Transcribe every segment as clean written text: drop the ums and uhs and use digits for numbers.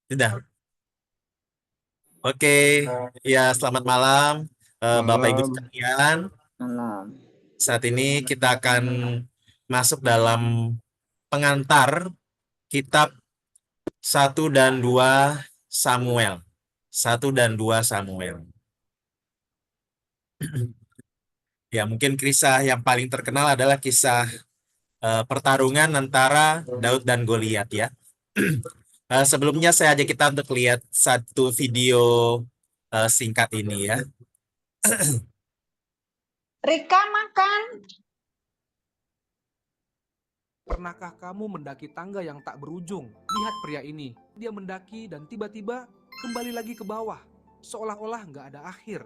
Sudah. Oke, ya selamat malam Bapak Ibu Malam. sekalian. Malam. Saat ini kita akan masuk dalam pengantar kitab satu dan 2 Samuel. Satu dan 2 Samuel. Ya, mungkin kisah yang paling terkenal adalah kisah pertarungan antara Daud dan Goliat ya. Sebelumnya saya ajak kita untuk lihat satu video singkat ini ya. Rika makan. Pernahkah kamu mendaki tangga yang tak berujung? Lihat pria ini. Dia mendaki dan tiba-tiba kembali lagi ke bawah. Seolah-olah nggak ada akhir.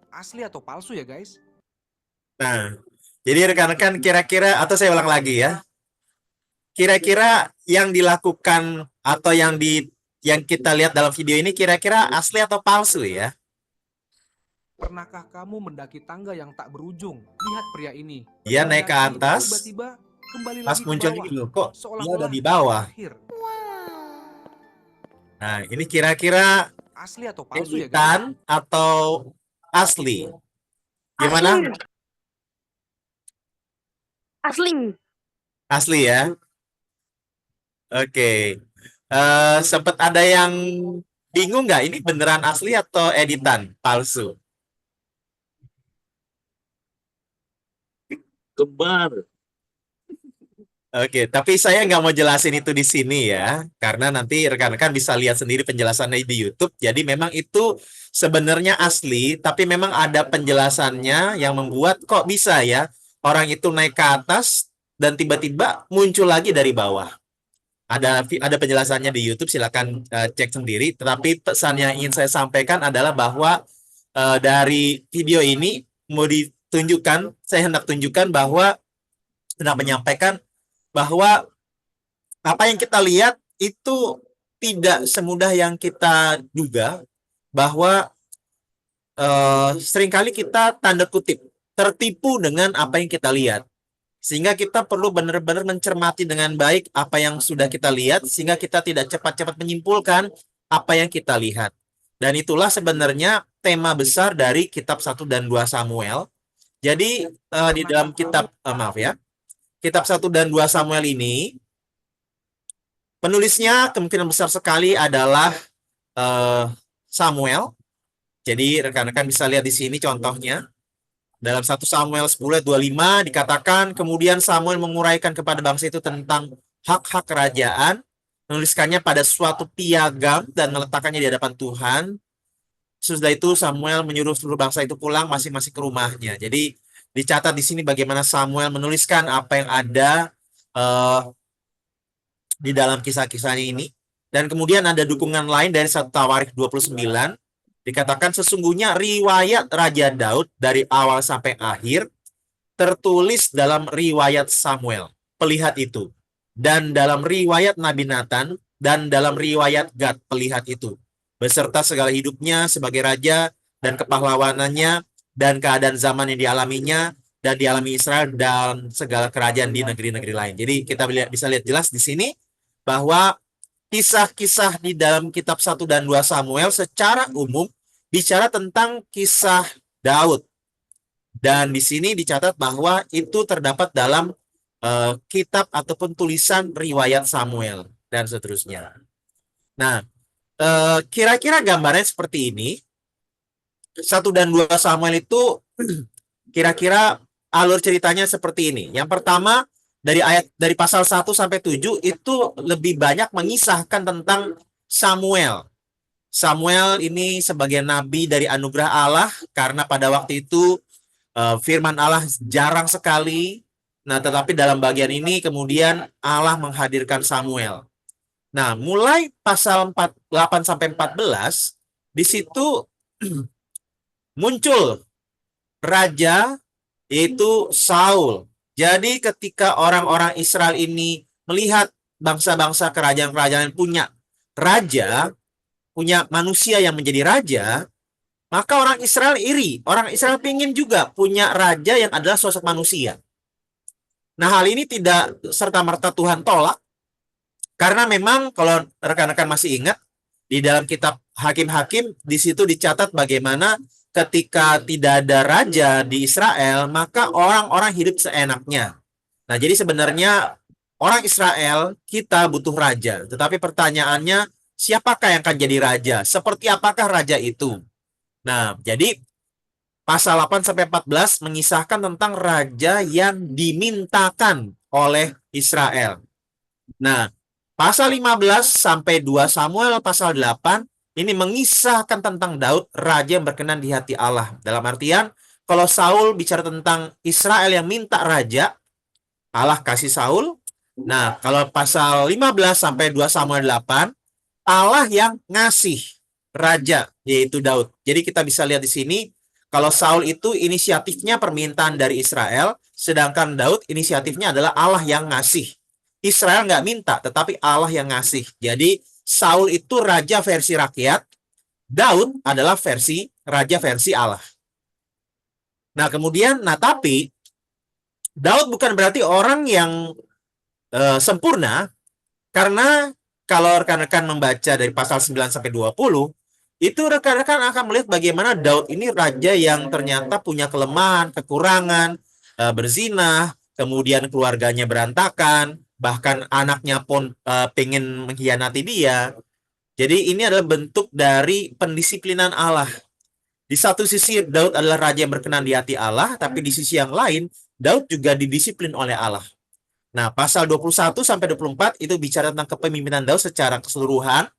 Asli atau palsu ya guys? Nah, jadi rekan-rekan kira-kira, atau saya ulang lagi ya. Kira-kira yang dilakukan atau yang kita lihat dalam video ini kira-kira asli atau palsu ya? Pernahkah kamu mendaki tangga yang tak berujung? Lihat pria ini. Dia naik ke Mendaki dan atas, tiba-tiba kembali pas lagi ke muncul bawah. ini loh, kok dia Seolah-olah udah di nggak ada bawah. akhir. Nah, ini kira-kira Asli atau palsu ya guys? editan atau asli? Gimana? Asli. Asli ya? Oke. Sempet ada yang bingung nggak? Ini beneran asli atau editan? Palsu? Kembar. Oke, tapi saya nggak mau jelasin itu di sini ya, karena nanti rekan-rekan bisa lihat sendiri penjelasannya di YouTube. Jadi memang itu sebenarnya asli, tapi memang ada penjelasannya yang membuat kok bisa ya orang itu naik ke atas dan tiba-tiba muncul lagi dari bawah. Ada penjelasannya di YouTube, silakan cek sendiri. Tetapi pesan yang ingin saya sampaikan adalah bahwa dari video ini mau ditunjukkan, saya hendak tunjukkan bahwa hendak menyampaikan bahwa apa yang kita lihat itu tidak semudah yang kita duga, bahwa seringkali kita tanda kutip tertipu dengan apa yang kita lihat. Sehingga kita perlu benar-benar mencermati dengan baik apa yang sudah kita lihat, sehingga kita tidak cepat-cepat menyimpulkan apa yang kita lihat. Dan itulah sebenarnya tema besar dari kitab 1 dan 2 Samuel. Jadi di dalam kitab, maaf ya, kitab 1 dan 2 Samuel ini, penulisnya kemungkinan besar sekali adalah Samuel. Jadi rekan-rekan bisa lihat di sini contohnya. Dalam 1 Samuel 10 ayat 25 dikatakan, kemudian Samuel menguraikan kepada bangsa itu tentang hak-hak kerajaan, menuliskannya pada suatu piagam dan meletakkannya di hadapan Tuhan. Sesudah itu Samuel menyuruh seluruh bangsa itu pulang masing-masing ke rumahnya. Jadi dicatat di sini bagaimana Samuel menuliskan apa yang ada di dalam kisah-kisahnya ini. Dan kemudian ada dukungan lain dari 1 Tawarikh 29. Dikatakan sesungguhnya riwayat Raja Daud dari awal sampai akhir tertulis dalam riwayat Samuel, pelihat itu. Dan dalam riwayat Nabi Nathan dan dalam riwayat Gad, pelihat itu. Beserta segala hidupnya sebagai raja dan kepahlawanannya dan keadaan zaman yang dialaminya dan dialami Israel dan segala kerajaan di negeri-negeri lain. Jadi kita bisa lihat jelas di sini bahwa kisah-kisah di dalam kitab 1 dan 2 Samuel secara umum bicara tentang kisah Daud. Dan di sini dicatat bahwa itu terdapat dalam kitab ataupun tulisan riwayat Samuel dan seterusnya. Nah, kira-kira gambarnya seperti ini. 1 dan 2 Samuel itu kira-kira alur ceritanya seperti ini. Yang pertama, dari pasal 1 sampai 7 itu lebih banyak mengisahkan tentang Samuel. Samuel ini sebagai nabi dari anugerah Allah, karena pada waktu itu firman Allah jarang sekali. Nah, tetapi dalam bagian ini kemudian Allah menghadirkan Samuel. Nah, mulai pasal 8 sampai 14 di situ muncul raja, yaitu Saul. Jadi ketika orang-orang Israel ini melihat bangsa-bangsa kerajaan-kerajaan punya raja, punya manusia yang menjadi raja, maka orang Israel iri. Orang Israel ingin juga punya raja yang adalah sosok manusia. Nah, hal ini tidak serta-merta Tuhan tolak, Karena memang kalau rekan-rekan masih ingat, di dalam kitab Hakim-Hakim, di situ dicatat bagaimana ketika tidak ada raja di Israel, maka orang-orang hidup seenaknya. Nah, jadi sebenarnya orang Israel, kita butuh raja. Tetapi pertanyaannya, siapakah yang akan jadi raja? Seperti apakah raja itu? Nah, jadi pasal 8 sampai 14 mengisahkan tentang raja yang dimintakan oleh Israel. Nah, pasal 15 sampai 2 Samuel pasal 8 ini mengisahkan tentang Daud, raja yang berkenan di hati Allah. Dalam artian, kalau Saul bicara tentang Israel yang minta raja, Allah kasih Saul. Nah, kalau pasal 15 sampai 2 Samuel 8, Allah yang ngasih raja, yaitu Daud. Jadi kita bisa lihat di sini, kalau Saul itu inisiatifnya permintaan dari Israel, sedangkan Daud inisiatifnya adalah Allah yang ngasih. Israel nggak minta, tetapi Allah yang ngasih. Jadi Saul itu raja versi rakyat, Daud adalah raja versi Allah. Nah kemudian, tapi Daud bukan berarti orang yang sempurna, karena kalau rekan-rekan membaca dari pasal 9 sampai 20, itu rekan-rekan akan melihat bagaimana Daud ini raja yang ternyata punya kelemahan, kekurangan, berzina, kemudian keluarganya berantakan, bahkan anaknya pun pengen mengkhianati dia. Jadi ini adalah bentuk dari pendisiplinan Allah. Di satu sisi Daud adalah raja yang berkenan di hati Allah, tapi di sisi yang lain Daud juga didisiplin oleh Allah. Nah, pasal 21 sampai 24 itu bicara tentang kepemimpinan Daud secara keseluruhan.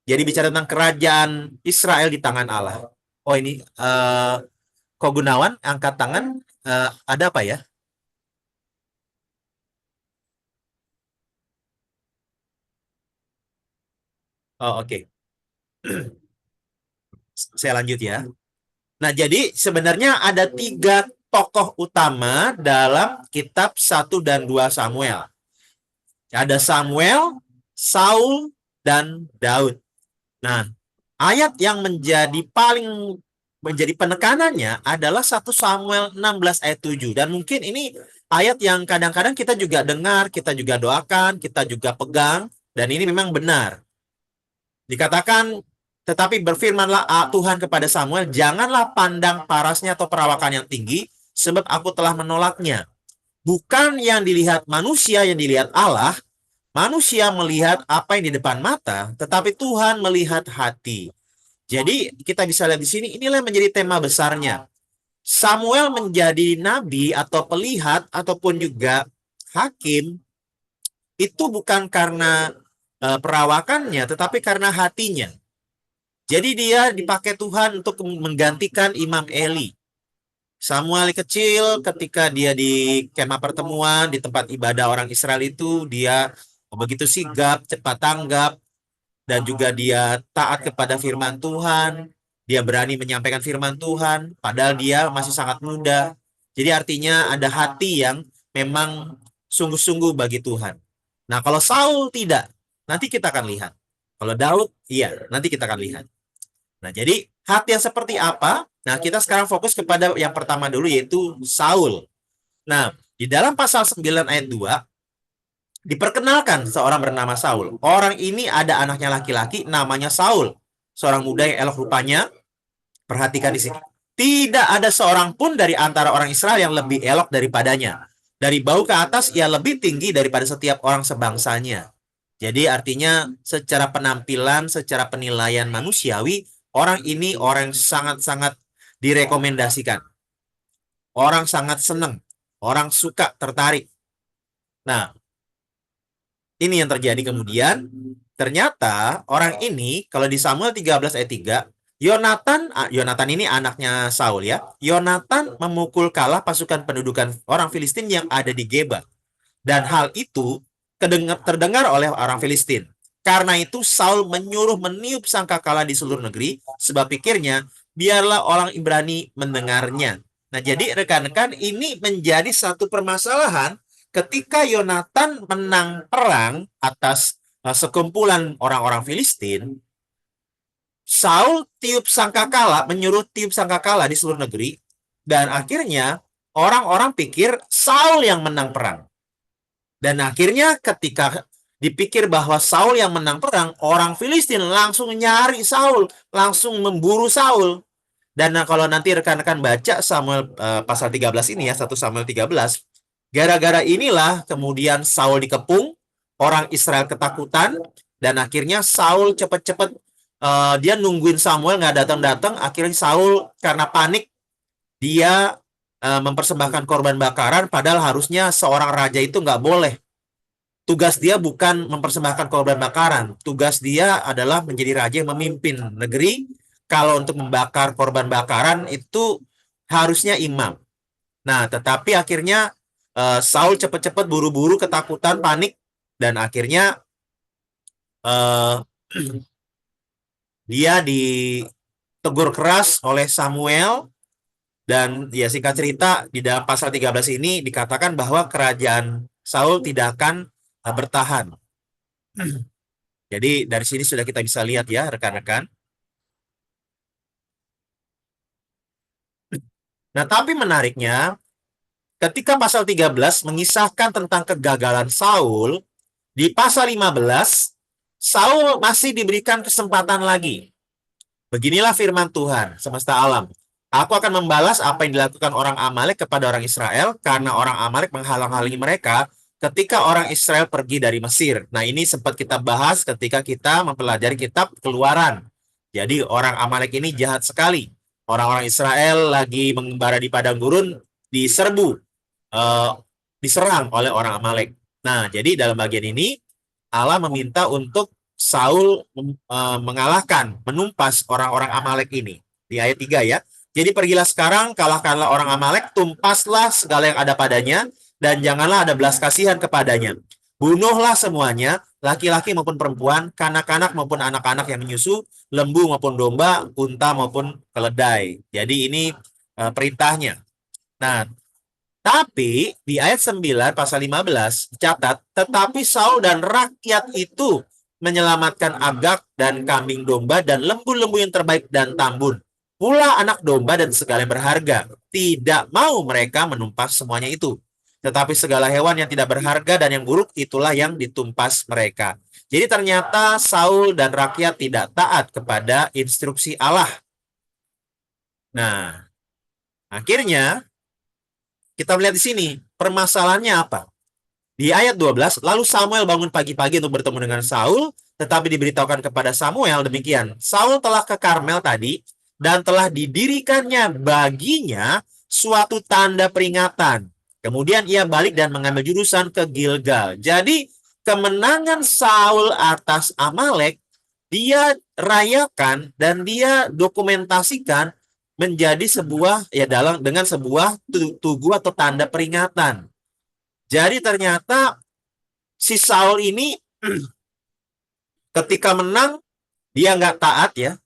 Jadi bicara tentang kerajaan Israel di tangan Allah. Oh ini Ko Gunawan angkat tangan, ada apa ya? Oh oke. Saya lanjut ya. Nah jadi sebenarnya ada 3 tokoh utama dalam kitab 1 dan 2 Samuel. Ada Samuel, Saul, dan Daud. Nah, ayat yang menjadi penekanannya adalah 1 Samuel 16 ayat 7. Dan mungkin ini ayat yang kadang-kadang kita juga dengar, kita juga doakan, kita juga pegang, dan ini memang benar. Dikatakan, tetapi berfirmanlah Tuhan kepada Samuel, janganlah pandang parasnya atau perawakan yang tinggi, sebab aku telah menolaknya. Bukan yang dilihat manusia, yang dilihat Allah. Manusia melihat apa yang di depan mata, tetapi Tuhan melihat hati. Jadi kita bisa lihat di sini, inilah yang menjadi tema besarnya. Samuel menjadi nabi atau pelihat ataupun juga hakim itu bukan karena perawakannya, tetapi karena hatinya. Jadi dia dipakai Tuhan untuk menggantikan Imam Eli. Samuel kecil ketika dia di kemah pertemuan, di tempat ibadah orang Israel itu, dia begitu sigap, cepat tanggap, dan juga dia taat kepada firman Tuhan. Dia berani menyampaikan firman Tuhan, padahal dia masih sangat muda. Jadi artinya ada hati yang memang sungguh-sungguh bagi Tuhan. Nah kalau Saul tidak, nanti kita akan lihat. Kalau Daud, iya, nanti kita akan lihat. Nah jadi hati yang seperti apa? Nah kita sekarang fokus kepada yang pertama dulu, yaitu Saul. Nah di dalam pasal 9 ayat 2, diperkenalkan seorang bernama Saul. Orang ini ada anaknya laki-laki namanya Saul. Seorang muda yang elok rupanya. Perhatikan di sini. Tidak ada seorang pun dari antara orang Israel yang lebih elok daripadanya. Dari bau ke atas ia lebih tinggi daripada setiap orang sebangsanya. Jadi artinya secara penampilan, secara penilaian manusiawi, orang ini orang yang sangat-sangat direkomendasikan. Orang sangat senang. Orang suka, tertarik. Nah, ini yang terjadi kemudian. Ternyata orang ini, kalau di Samuel 13 ayat 3, Yonatan ini anaknya Saul ya. Yonatan memukul kalah pasukan pendudukan orang Filistin yang ada di Geba. Dan hal itu terdengar oleh orang Filistin. Karena itu Saul menyuruh meniup sangkakala di seluruh negeri, sebab pikirnya biarlah orang Ibrani mendengarnya. Nah jadi rekan-rekan, ini menjadi satu permasalahan ketika Yonatan menang perang atas sekumpulan orang-orang Filistin. Saul menyuruh tiup sangkakala di seluruh negeri, dan akhirnya orang-orang pikir Saul yang menang perang. Dan akhirnya ketika dipikir bahwa Saul yang menang perang, orang Filistin langsung nyari Saul, langsung memburu Saul. Dan kalau nanti rekan-rekan baca Samuel pasal 13 ini ya, 1 Samuel 13, gara-gara inilah kemudian Saul dikepung, orang Israel ketakutan, dan akhirnya Saul cepet-cepet dia nungguin Samuel nggak datang-datang. Akhirnya Saul karena panik dia mempersembahkan korban bakaran, padahal harusnya seorang raja itu nggak boleh. Tugas dia bukan mempersembahkan korban bakaran, tugas dia adalah menjadi raja yang memimpin negeri. Kalau untuk membakar korban bakaran itu harusnya imam. Nah, tetapi akhirnya Saul cepat-cepat buru-buru, ketakutan, panik, dan akhirnya dia ditegur keras oleh Samuel. Dan ya singkat cerita, di dalam pasal 13 ini dikatakan bahwa kerajaan Saul tidak akan bertahan. Jadi dari sini sudah kita bisa lihat ya rekan-rekan. Nah, tapi menariknya ketika pasal 13 mengisahkan tentang kegagalan Saul, di pasal 15 Saul masih diberikan kesempatan lagi. Beginilah firman Tuhan semesta alam. Aku akan membalas apa yang dilakukan orang Amalek kepada orang Israel, karena orang Amalek menghalang-halangi mereka ketika orang Israel pergi dari Mesir. Nah, ini sempat kita bahas ketika kita mempelajari kitab Keluaran. Jadi orang Amalek ini jahat sekali. Orang-orang Israel lagi mengembara di padang gurun, diserbu, diserang oleh orang Amalek. Nah, jadi dalam bagian ini Allah meminta untuk Saul mengalahkan, menumpas orang-orang Amalek ini. Di ayat 3 ya. Jadi pergilah sekarang, kalahkanlah orang Amalek, tumpaslah segala yang ada padanya, dan janganlah ada belas kasihan kepadanya. Bunuhlah semuanya, laki-laki maupun perempuan, kanak-kanak maupun anak-anak yang menyusu, lembu maupun domba, unta maupun keledai. Jadi ini perintahnya. Nah, tapi di ayat 9 pasal 15 dicatat, tetapi Saul dan rakyat itu menyelamatkan agak dan kambing domba dan lembu-lembu yang terbaik dan tambun. Pula anak domba dan segala yang berharga. Tidak mau mereka menumpas semuanya itu. Tetapi segala hewan yang tidak berharga dan yang buruk itulah yang ditumpas mereka. Jadi ternyata Saul dan rakyat tidak taat kepada instruksi Allah. Nah, akhirnya kita melihat di sini permasalahannya apa? Di ayat 12, lalu Samuel bangun pagi-pagi untuk bertemu dengan Saul, tetapi diberitahukan kepada Samuel demikian. Saul telah ke Karmel tadi, dan telah didirikannya baginya suatu tanda peringatan. Kemudian ia balik dan mengambil jurusan ke Gilgal. Jadi kemenangan Saul atas Amalek, dia rayakan dan dia dokumentasikan menjadi sebuah dengan sebuah tugu atau tanda peringatan. Jadi ternyata si Saul ini ketika menang dia nggak taat ya.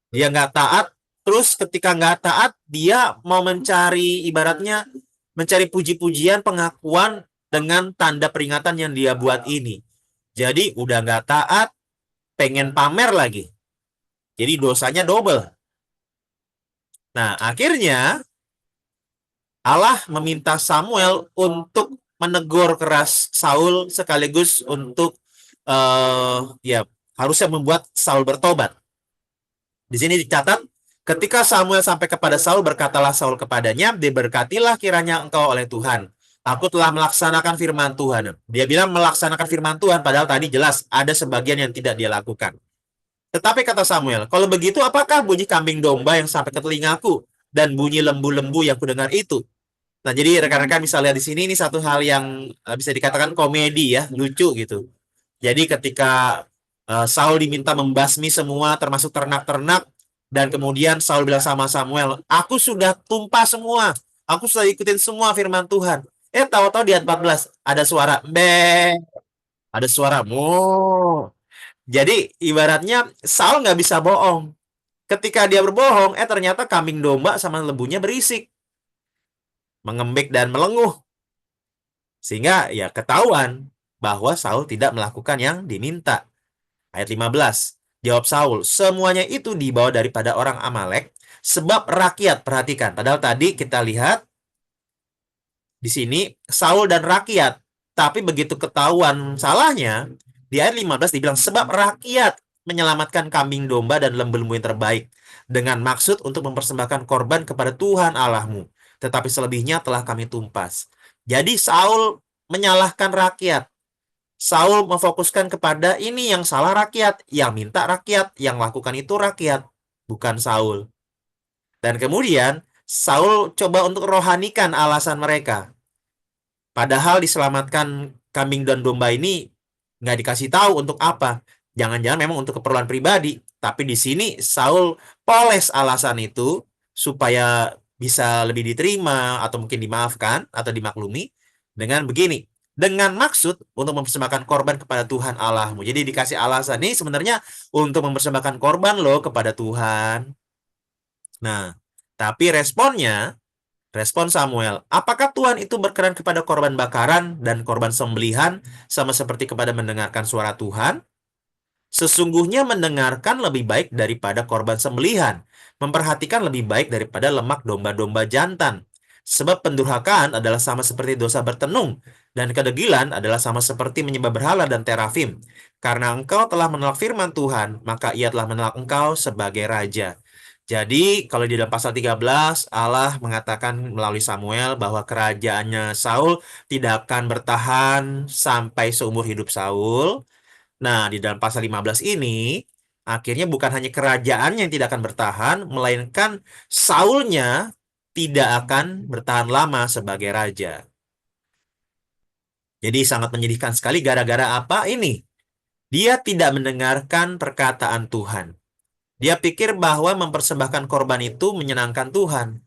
Dia nggak taat, terus ketika nggak taat, dia mau mencari, ibaratnya mencari puji-pujian, pengakuan dengan tanda peringatan yang dia buat ini. Jadi udah nggak taat, pengen pamer lagi. Jadi dosanya double. Nah, akhirnya Allah meminta Samuel untuk menegur keras Saul sekaligus untuk harusnya membuat Saul bertobat. Di sini dicatat, ketika Samuel sampai kepada Saul, berkatalah Saul kepadanya, diberkatilah kiranya engkau oleh Tuhan. Aku telah melaksanakan firman Tuhan. Dia bilang melaksanakan firman Tuhan, padahal tadi jelas ada sebagian yang tidak dia lakukan. Tetapi kata Samuel, kalau begitu apakah bunyi kambing domba yang sampai ke telingaku dan bunyi lembu-lembu yang kudengar itu? Nah, jadi rekan-rekan bisa lihat di sini, ini satu hal yang bisa dikatakan komedi ya, lucu gitu. Jadi ketika Saul diminta membasmi semua termasuk ternak-ternak, dan kemudian Saul bilang sama Samuel, aku sudah tumpah semua, aku sudah ikutin semua firman Tuhan. Tahu-tahu di ayat 14 ada suara be, ada suara mo. Jadi ibaratnya Saul nggak bisa bohong. Ketika dia berbohong, ternyata kambing domba sama lembunya berisik, mengembik dan melenguh, sehingga ya ketahuan bahwa Saul tidak melakukan yang diminta. Ayat 15, jawab Saul, semuanya itu dibawa daripada orang Amalek, sebab rakyat, perhatikan, padahal tadi kita lihat di sini Saul dan rakyat, Tapi begitu ketahuan salahnya, di ayat 15 dibilang, sebab rakyat menyelamatkan kambing domba dan lembu-lembu yang terbaik dengan maksud untuk mempersembahkan korban kepada Tuhan Allahmu. Tetapi selebihnya telah kami tumpas. Jadi Saul menyalahkan rakyat. Saul memfokuskan kepada ini yang salah rakyat, yang minta rakyat, yang lakukan itu rakyat, bukan Saul. Dan kemudian Saul coba untuk rohanikan alasan mereka. Padahal diselamatkan kambing dan domba ini nggak dikasih tahu untuk apa. Jangan-jangan memang untuk keperluan pribadi. Tapi di sini Saul poles alasan itu supaya bisa lebih diterima atau mungkin dimaafkan atau dimaklumi dengan begini. Dengan maksud untuk mempersembahkan korban kepada Tuhan Allahmu. Jadi dikasih alasan ini sebenarnya untuk mempersembahkan korban loh kepada Tuhan. Nah, tapi respon Samuel, apakah Tuhan itu berkenan kepada korban bakaran dan korban sembelihan sama seperti kepada mendengarkan suara Tuhan? Sesungguhnya mendengarkan lebih baik daripada korban sembelihan, memperhatikan lebih baik daripada lemak domba-domba jantan. Sebab pendurhakaan adalah sama seperti dosa bertenung, dan kedegilan adalah sama seperti menyembah berhala dan terafim. Karena engkau telah menolak firman Tuhan, maka ia telah menolak engkau sebagai raja. Jadi, kalau di dalam pasal 13, Allah mengatakan melalui Samuel bahwa kerajaannya Saul tidak akan bertahan sampai seumur hidup Saul. Nah, di dalam pasal 15 ini, akhirnya bukan hanya kerajaannya yang tidak akan bertahan, melainkan Saulnya tidak akan bertahan lama sebagai raja. Jadi sangat menyedihkan sekali gara-gara apa ini? Dia tidak mendengarkan perkataan Tuhan. Dia pikir bahwa mempersembahkan korban itu menyenangkan Tuhan.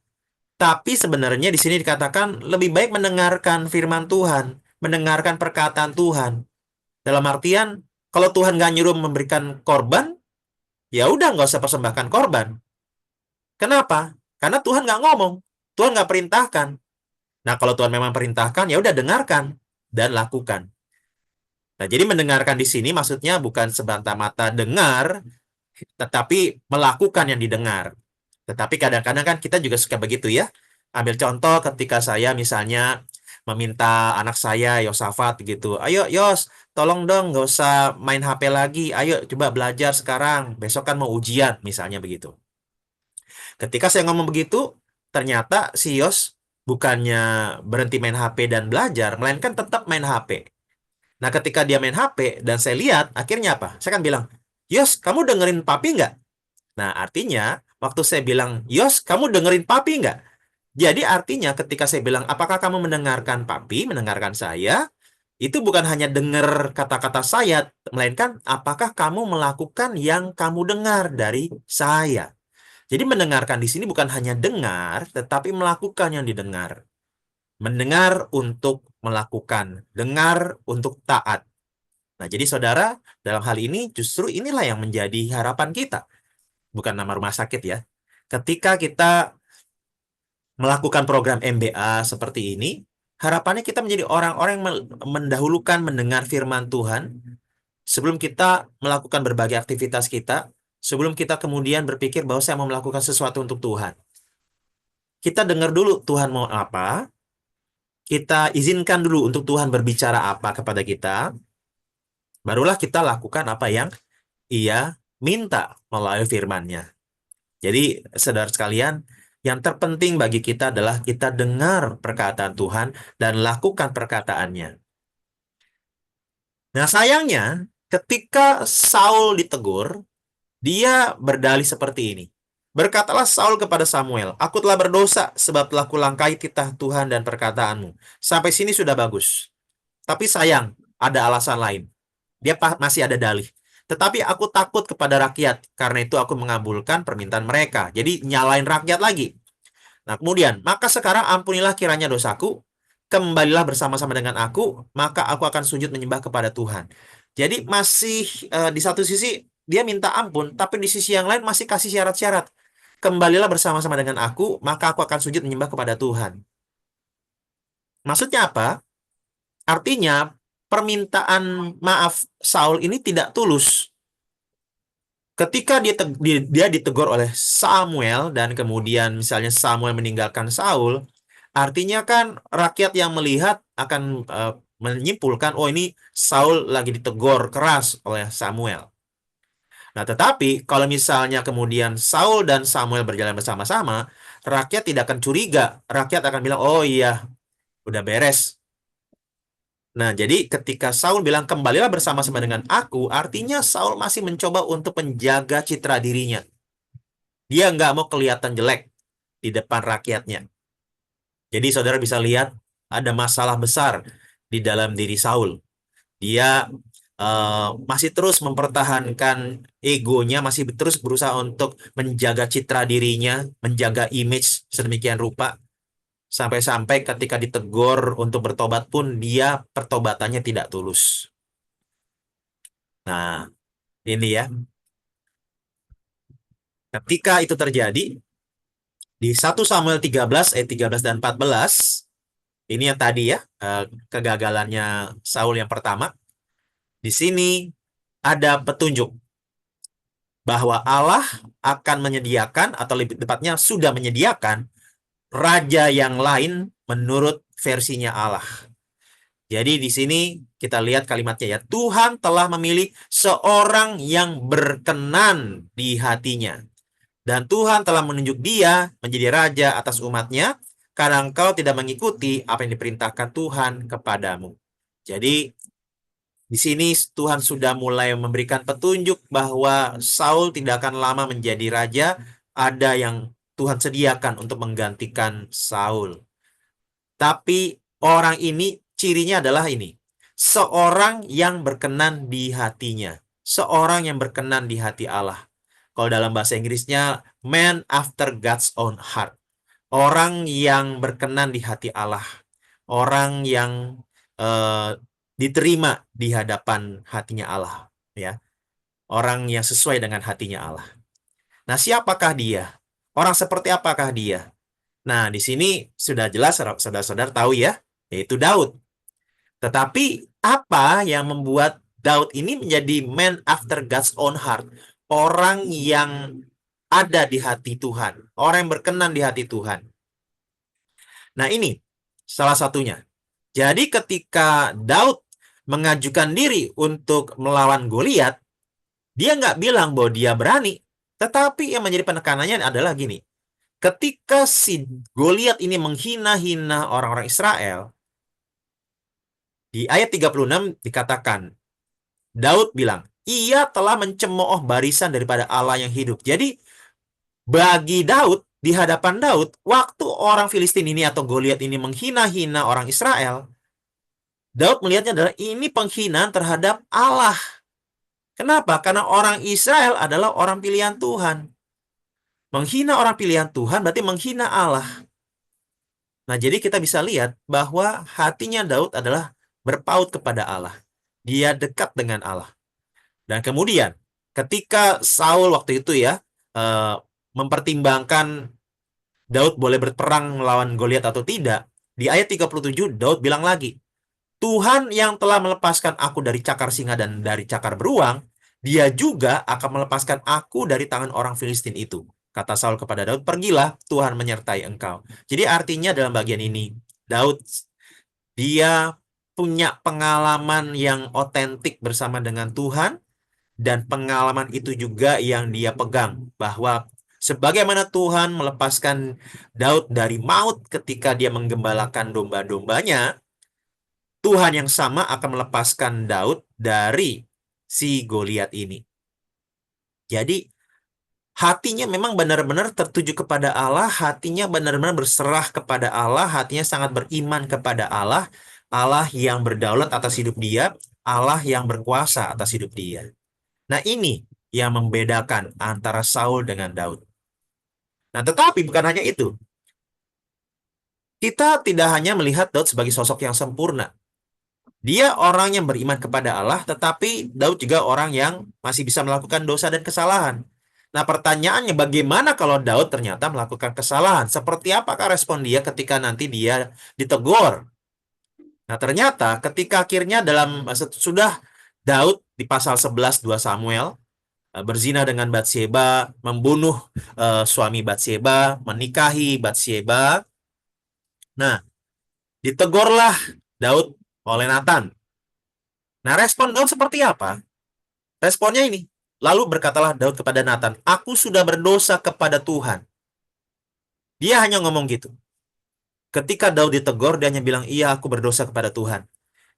Tapi sebenarnya di sini dikatakan lebih baik mendengarkan firman Tuhan, mendengarkan perkataan Tuhan. Dalam artian, kalau Tuhan nggak nyuruh memberikan korban, ya udah nggak usah persembahkan korban. Kenapa? Karena Tuhan nggak ngomong, Tuhan nggak perintahkan. Nah, kalau Tuhan memang perintahkan, ya udah dengarkan dan lakukan. Nah, jadi mendengarkan di sini maksudnya bukan semata-mata dengar, tetapi melakukan yang didengar. Tetapi kadang-kadang kan kita juga suka begitu ya. Ambil contoh ketika saya misalnya meminta anak saya, Yosafat gitu. Ayo Yos, tolong dong nggak usah main HP lagi. Ayo coba belajar sekarang. Besok kan mau ujian, misalnya begitu. Ketika saya ngomong begitu, ternyata si Yos bukannya berhenti main HP dan belajar, melainkan tetap main HP. Nah, ketika dia main HP dan saya lihat, akhirnya apa? Saya kan bilang, Yos, kamu dengerin papi nggak? Nah, artinya, waktu saya bilang, Yos, kamu dengerin papi nggak? Jadi artinya ketika saya bilang, apakah kamu mendengarkan papi, mendengarkan saya? Itu bukan hanya dengar kata-kata saya, melainkan apakah kamu melakukan yang kamu dengar dari saya? Jadi mendengarkan di sini bukan hanya dengar, tetapi melakukan yang didengar. Mendengar untuk melakukan, dengar untuk taat. Nah, jadi saudara, dalam hal ini justru inilah yang menjadi harapan kita. Bukan nama rumah sakit ya. Ketika kita melakukan program MBA seperti ini, harapannya kita menjadi orang-orang yang mendahulukan mendengar firman Tuhan sebelum kita melakukan berbagai aktivitas kita, sebelum kita kemudian berpikir bahwa saya mau melakukan sesuatu untuk Tuhan. Kita dengar dulu Tuhan mau apa, kita izinkan dulu untuk Tuhan berbicara apa kepada kita, barulah kita lakukan apa yang Ia minta melalui firman-Nya. Jadi, saudara sekalian, yang terpenting bagi kita adalah kita dengar perkataan Tuhan dan lakukan perkataannya. Nah, sayangnya, ketika Saul ditegur, dia berdalih seperti ini. Berkatalah Saul kepada Samuel, aku telah berdosa sebab telah kulangkai titah Tuhan dan perkataanmu. Sampai sini sudah bagus. Tapi sayang, ada alasan lain. Dia masih ada dalih. Tetapi aku takut kepada rakyat, karena itu aku mengabulkan permintaan mereka. Jadi nyalain rakyat lagi. Nah kemudian, maka sekarang ampunilah kiranya dosaku, kembalilah bersama-sama dengan aku, maka aku akan sujud menyembah kepada Tuhan. Jadi masih di satu sisi dia minta ampun, tapi di sisi yang lain masih kasih syarat-syarat. Kembalilah bersama-sama dengan aku, maka aku akan sujud menyembah kepada Tuhan. Maksudnya apa? Artinya, permintaan maaf Saul ini tidak tulus. Ketika dia ditegur oleh Samuel, dan kemudian misalnya Samuel meninggalkan Saul, artinya kan rakyat yang melihat akan menyimpulkan, oh ini Saul lagi ditegur keras oleh Samuel. Nah, tetapi kalau misalnya kemudian Saul dan Samuel berjalan bersama-sama, rakyat tidak akan curiga. Rakyat akan bilang, oh iya, udah beres. Nah, jadi ketika Saul bilang, kembalilah bersama-sama dengan aku, artinya Saul masih mencoba untuk menjaga citra dirinya. Dia nggak mau kelihatan jelek di depan rakyatnya. Jadi saudara bisa lihat, ada masalah besar di dalam diri Saul. Dia masih terus mempertahankan egonya, masih terus berusaha untuk menjaga citra dirinya, menjaga image sedemikian rupa, sampai-sampai ketika ditegur untuk bertobat pun dia pertobatannya tidak tulus. Nah, ini ya. Ketika itu terjadi, di 1 Samuel 13 ayat 13 dan 14, ini yang tadi ya, kegagalannya Saul yang pertama. Di sini ada petunjuk bahwa Allah akan menyediakan, atau lebih tepatnya sudah menyediakan, raja yang lain menurut versinya Allah. Jadi di sini kita lihat kalimatnya ya, Tuhan telah memilih seorang yang berkenan di hatinya. Dan Tuhan telah menunjuk dia menjadi raja atas umatnya, karena engkau tidak mengikuti apa yang diperintahkan Tuhan kepadamu. Jadi di sini Tuhan sudah mulai memberikan petunjuk bahwa Saul tidak akan lama menjadi raja, ada yang Tuhan sediakan untuk menggantikan Saul. Tapi orang ini cirinya adalah ini, seorang yang berkenan di hatinya, seorang yang berkenan di hati Allah. Kalau dalam bahasa Inggrisnya, man after God's own heart. Orang yang berkenan di hati Allah. Orang yang diterima di hadapan hatinya Allah. Ya. Orang yang sesuai dengan hatinya Allah. Nah, siapakah dia? Orang seperti apakah dia? Nah, di sini sudah jelas saudara-saudara tahu ya, yaitu Daud. Tetapi apa yang membuat Daud ini menjadi man after God's own heart? Orang yang ada di hati Tuhan. Orang yang berkenan di hati Tuhan. Nah, ini salah satunya. Jadi ketika Daud mengajukan diri untuk melawan Goliat, dia nggak bilang bahwa dia berani. Tetapi yang menjadi penekanannya adalah gini. Ketika si Goliat ini menghina-hina orang-orang Israel, di ayat 36 dikatakan, Daud bilang, ia telah mencemooh barisan daripada Allah yang hidup. Jadi, bagi Daud, di hadapan Daud, waktu orang Filistin ini atau Goliat ini menghina-hina orang Israel, Daud melihatnya adalah ini penghinaan terhadap Allah. Kenapa? Karena orang Israel adalah orang pilihan Tuhan. Menghina orang pilihan Tuhan berarti menghina Allah. Nah, jadi kita bisa lihat bahwa hatinya Daud adalah berpaut kepada Allah. Dia dekat dengan Allah. Dan kemudian ketika Saul waktu itu ya mempertimbangkan Daud boleh berperang melawan Goliat atau tidak, di ayat 37 Daud bilang lagi, Tuhan yang telah melepaskan aku dari cakar singa dan dari cakar beruang, dia juga akan melepaskan aku dari tangan orang Filistin itu. Kata Saul kepada Daud, pergilah, Tuhan menyertai engkau. Jadi artinya dalam bagian ini, Daud dia punya pengalaman yang otentik bersama dengan Tuhan, dan pengalaman itu juga yang dia pegang, bahwa sebagaimana Tuhan melepaskan Daud dari maut ketika dia menggembalakan domba-dombanya, Tuhan yang sama akan melepaskan Daud dari si Goliat ini. Jadi hatinya memang benar-benar tertuju kepada Allah, hatinya benar-benar berserah kepada Allah, hatinya sangat beriman kepada Allah, Allah yang berdaulat atas hidup dia, Allah yang berkuasa atas hidup dia. Nah, ini yang membedakan antara Saul dengan Daud. Nah, tetapi bukan hanya itu. Kita tidak hanya melihat Daud sebagai sosok yang sempurna. Dia orang yang beriman kepada Allah, tetapi Daud juga orang yang masih bisa melakukan dosa dan kesalahan. Nah, pertanyaannya bagaimana kalau Daud ternyata melakukan kesalahan? Seperti apakah respon dia ketika nanti dia ditegur? Nah, ternyata ketika akhirnya sudah Daud di pasal 11 2 Samuel berzina dengan Batsheba, membunuh suami Batsheba, menikahi Batsheba. Nah, ditegurlah Daud oleh Nathan. Nah, respon Daud seperti apa? Responnya ini. Lalu berkatalah Daud kepada Nathan, aku sudah berdosa kepada Tuhan. Dia hanya ngomong gitu. Ketika Daud ditegur, dia hanya bilang, iya aku berdosa kepada Tuhan.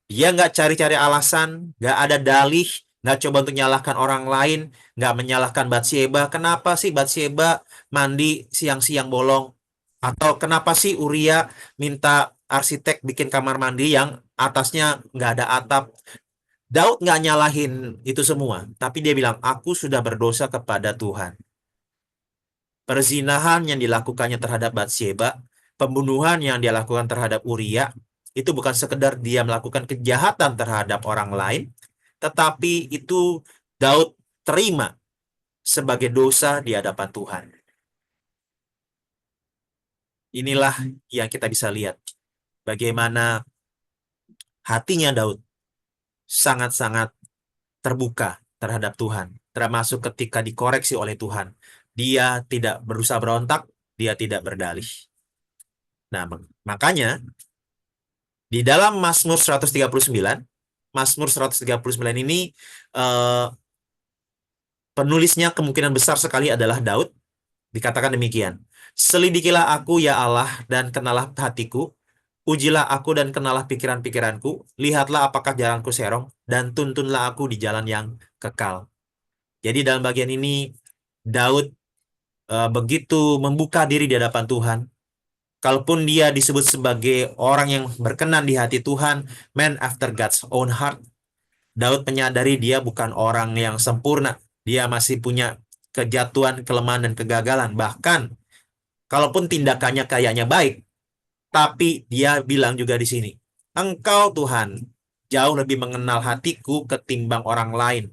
Dia nggak cari-cari alasan, nggak ada dalih, nggak coba untuk menyalahkan orang lain, nggak menyalahkan Batsyeba. Kenapa sih Batsyeba mandi siang-siang bolong? Atau kenapa sih Uria minta arsitek bikin kamar mandi yang atasnya nggak ada atap? Daud nggak nyalahin itu semua, tapi dia bilang, aku sudah berdosa kepada Tuhan. Perzinahan yang dilakukannya terhadap Batsyeba, pembunuhan yang dia lakukan terhadap Uria, itu bukan sekedar dia melakukan kejahatan terhadap orang lain, tetapi itu Daud terima sebagai dosa di hadapan Tuhan. Inilah yang kita bisa lihat bagaimana hatinya Daud sangat-sangat terbuka terhadap Tuhan, termasuk ketika dikoreksi oleh Tuhan. Dia tidak berusaha berontak, dia tidak berdalih. Nah, makanya di dalam Mazmur 139, Mazmur 139 ini eh, penulisnya kemungkinan besar sekali adalah Daud. Dikatakan demikian. Selidikilah aku ya Allah dan kenalah hatiku. Ujilah aku dan kenalah pikiran-pikiranku. Lihatlah apakah jalanku serong dan tuntunlah aku di jalan yang kekal. Jadi dalam bagian ini Daud begitu membuka diri di hadapan Tuhan. Kalaupun dia disebut sebagai orang yang berkenan di hati Tuhan, man after God's own heart, Daud menyadari dia bukan orang yang sempurna. Dia masih punya kejatuhan, kelemahan, dan kegagalan. Bahkan, kalaupun tindakannya kayaknya baik, tapi dia bilang juga di sini, Engkau Tuhan jauh lebih mengenal hatiku ketimbang orang lain.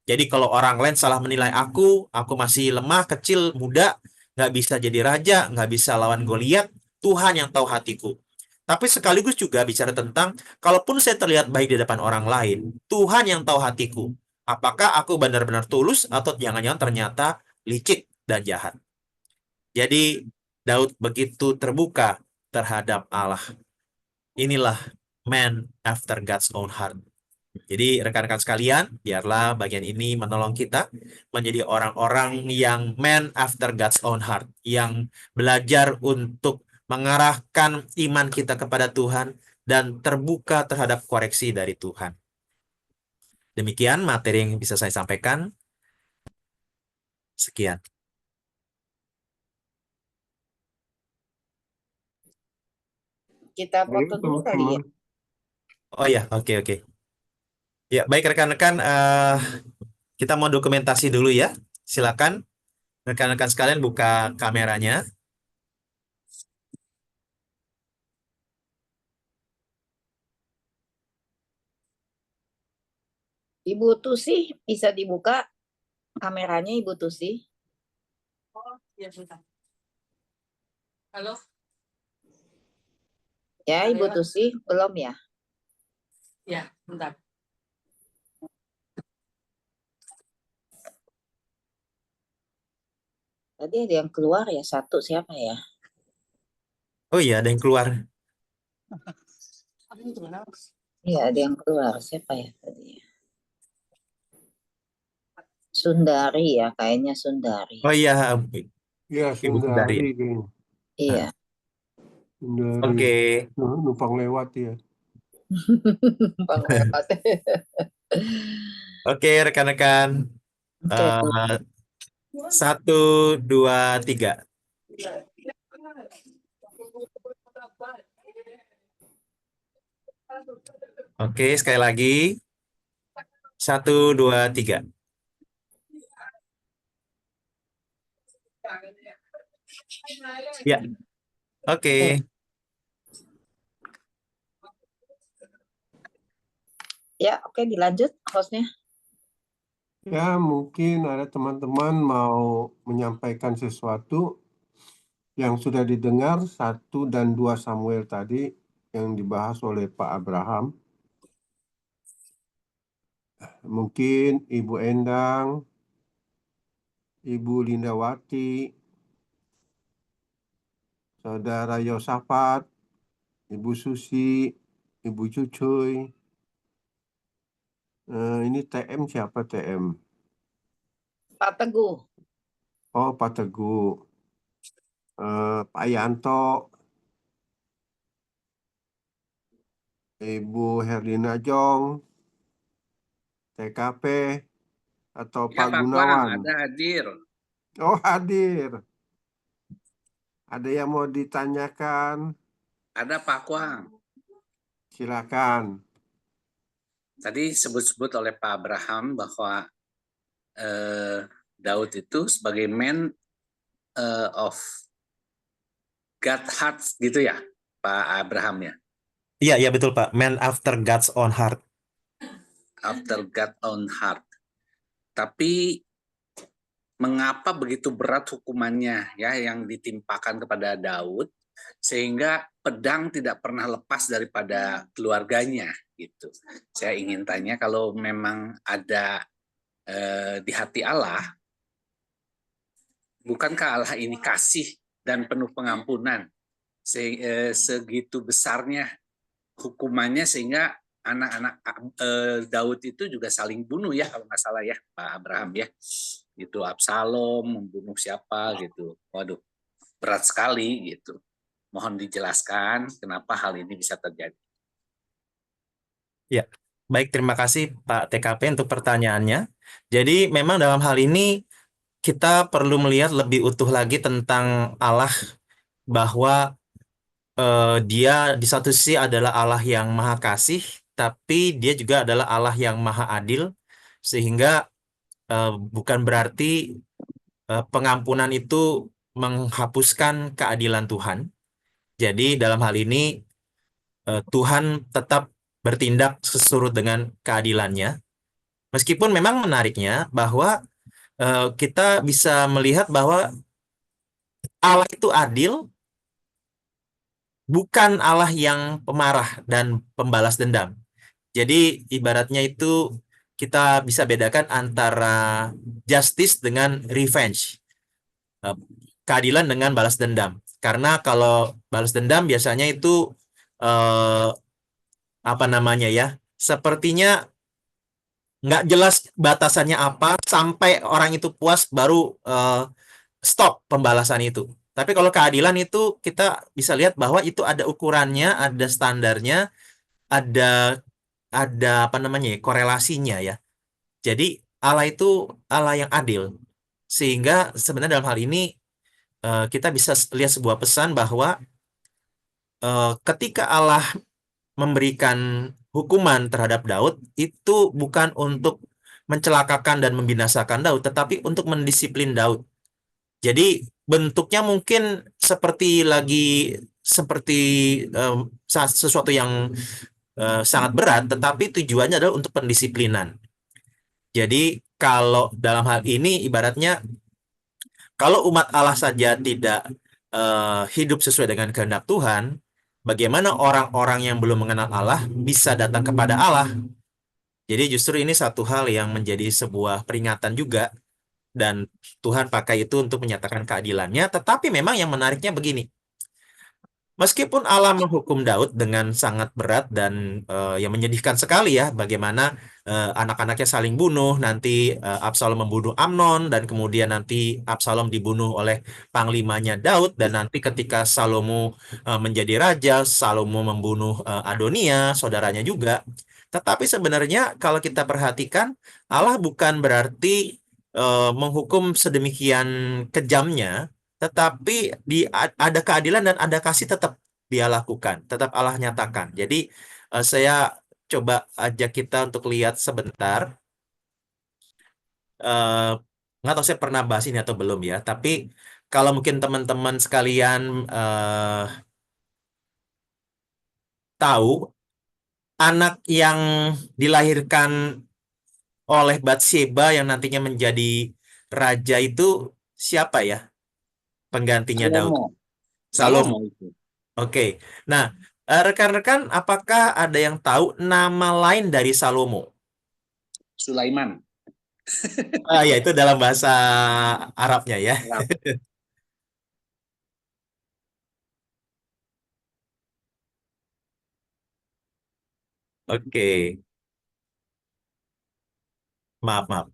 Jadi kalau orang lain salah menilai aku masih lemah, kecil, muda, nggak bisa jadi raja, nggak bisa lawan Goliat, Tuhan yang tahu hatiku. Tapi sekaligus juga bicara tentang, kalaupun saya terlihat baik di depan orang lain, Tuhan yang tahu hatiku. Apakah aku benar-benar tulus atau jangan-jangan ternyata licik dan jahat. Jadi Daud begitu terbuka terhadap Allah. Inilah man after God's own heart. Jadi rekan-rekan sekalian, biarlah bagian ini menolong kita menjadi orang-orang yang man after God's own heart, yang belajar untuk mengarahkan iman kita kepada Tuhan dan terbuka terhadap koreksi dari Tuhan. Demikian materi yang bisa saya sampaikan. Sekian. Kita Ayo foto dulu kali ya. teman-teman. Oh ya, oke oke. Ya, baik rekan-rekan, kita mau dokumentasi dulu ya. Silakan rekan-rekan sekalian buka kameranya. Ibu Tusi bisa dibuka kameranya Ibu Tusi. Oh, ya bentar. Halo, Ya Ibu Ayo. Tusi belum ya? ya bentar. Tadi ada yang keluar ya satu siapa ya? Oh iya, ada yang keluar. Apa ini gimana? Iya ada yang keluar siapa ya tadi? Sundari ya kayaknya Sundari. Oh iya, Ya, Ibu Sundari. Sundari kayaknya. Iya. Sundari. Oke. Numpang lewat ya. Bang lewat. Oke, rekan-rekan. Oke. Eh, 1, 2, 3. Oke, sekali lagi. 1, 2, 3. Ya, oke. Ya oke dilanjut hostnya. Ya, mungkin ada teman-teman mau menyampaikan sesuatu yang sudah didengar 1 dan 2 Samuel tadi yang dibahas oleh Pak Abraham. Mungkin Ibu Endang, Ibu Lindawati, Saudara Yosafat, Ibu Susi, Ibu Cucuy. Ini TM siapa TM? Pak Teguh. Oh, Pak Teguh. Pak Yanto, Ibu Herlina Jong, TKP, atau Ya, Pak Pak Kwang, Gunawan. ada hadir. Oh, hadir. Ada yang mau ditanyakan? Ada Pak Kwang. Silakan. Tadi sebut-sebut oleh Pak Abraham bahwa Daud itu sebagai man of God hearts gitu ya, Pak Abraham ya. Iya, iya betul Pak. Man after God's own heart. After God own heart. Tapi mengapa begitu berat hukumannya ya yang ditimpakan kepada Daud sehingga pedang tidak pernah lepas daripada keluarganya gitu. Saya ingin tanya kalau memang ada di hati Allah, bukankah Allah ini kasih dan penuh pengampunan segitu besarnya hukumannya sehingga anak-anak Daud itu juga saling bunuh ya kalau nggak salah ya Pak Abraham ya, gitu. Absalom membunuh siapa gitu. Waduh, berat sekali gitu. Mohon dijelaskan kenapa hal ini bisa terjadi. Ya, baik terima kasih Pak TKP untuk pertanyaannya. Jadi memang dalam hal ini kita perlu melihat lebih utuh lagi tentang Allah bahwa dia di satu sisi adalah Allah yang maha kasih, tapi dia juga adalah Allah yang maha adil, sehingga bukan berarti pengampunan itu menghapuskan keadilan Tuhan. Jadi dalam hal ini Tuhan tetap bertindak sesurut dengan keadilannya. Meskipun memang menariknya bahwa kita bisa melihat bahwa Allah itu adil, bukan Allah yang pemarah dan pembalas dendam. Jadi ibaratnya itu kita bisa bedakan antara justice dengan revenge. Keadilan dengan balas dendam. Karena kalau balas dendam biasanya itu eh, apa namanya ya? Sepertinya nggak jelas batasannya apa sampai orang itu puas baru stop pembalasan itu. Tapi kalau keadilan itu kita bisa lihat bahwa itu ada ukurannya, ada standarnya, ada apa namanya ya, korelasinya ya. Jadi Allah itu Allah yang adil. Sehingga sebenarnya dalam hal ini kita bisa lihat sebuah pesan bahwa ketika Allah memberikan hukuman terhadap Daud itu bukan untuk mencelakakan dan membinasakan Daud, tetapi untuk mendisiplin Daud. Jadi bentuknya mungkin seperti sesuatu yang sangat berat, tetapi tujuannya adalah untuk pendisiplinan. Jadi kalau dalam hal ini ibaratnya kalau umat Allah saja tidak hidup sesuai dengan kehendak Tuhan, bagaimana orang-orang yang belum mengenal Allah bisa datang kepada Allah? Jadi justru ini satu hal yang menjadi sebuah peringatan juga dan Tuhan pakai itu untuk menyatakan keadilannya. Tetapi memang yang menariknya begini, meskipun Allah menghukum Daud dengan sangat berat dan yang menyedihkan sekali ya, bagaimana anak-anaknya saling bunuh, nanti Absalom membunuh Amnon, dan kemudian nanti Absalom dibunuh oleh panglimanya Daud, dan nanti ketika Salomo menjadi raja, Salomo membunuh Adonia, saudaranya juga. Tetapi sebenarnya kalau kita perhatikan, Allah bukan berarti menghukum sedemikian kejamnya, tetapi ada keadilan dan ada kasih tetap dia lakukan, tetap Allah nyatakan. Jadi saya coba ajak kita untuk lihat sebentar. Eh, nggak tahu saya pernah bahas ini atau belum ya, tapi kalau mungkin teman-teman sekalian tahu anak yang dilahirkan oleh Batsheba yang nantinya menjadi raja itu siapa ya penggantinya Daud? Salomo. Salomo. Salomo itu. Oke. Nah, rekan-rekan, apakah ada yang tahu nama lain dari Salomo? Sulaiman. Ya, itu dalam bahasa Arabnya ya. Arab. Oke, maaf, maaf.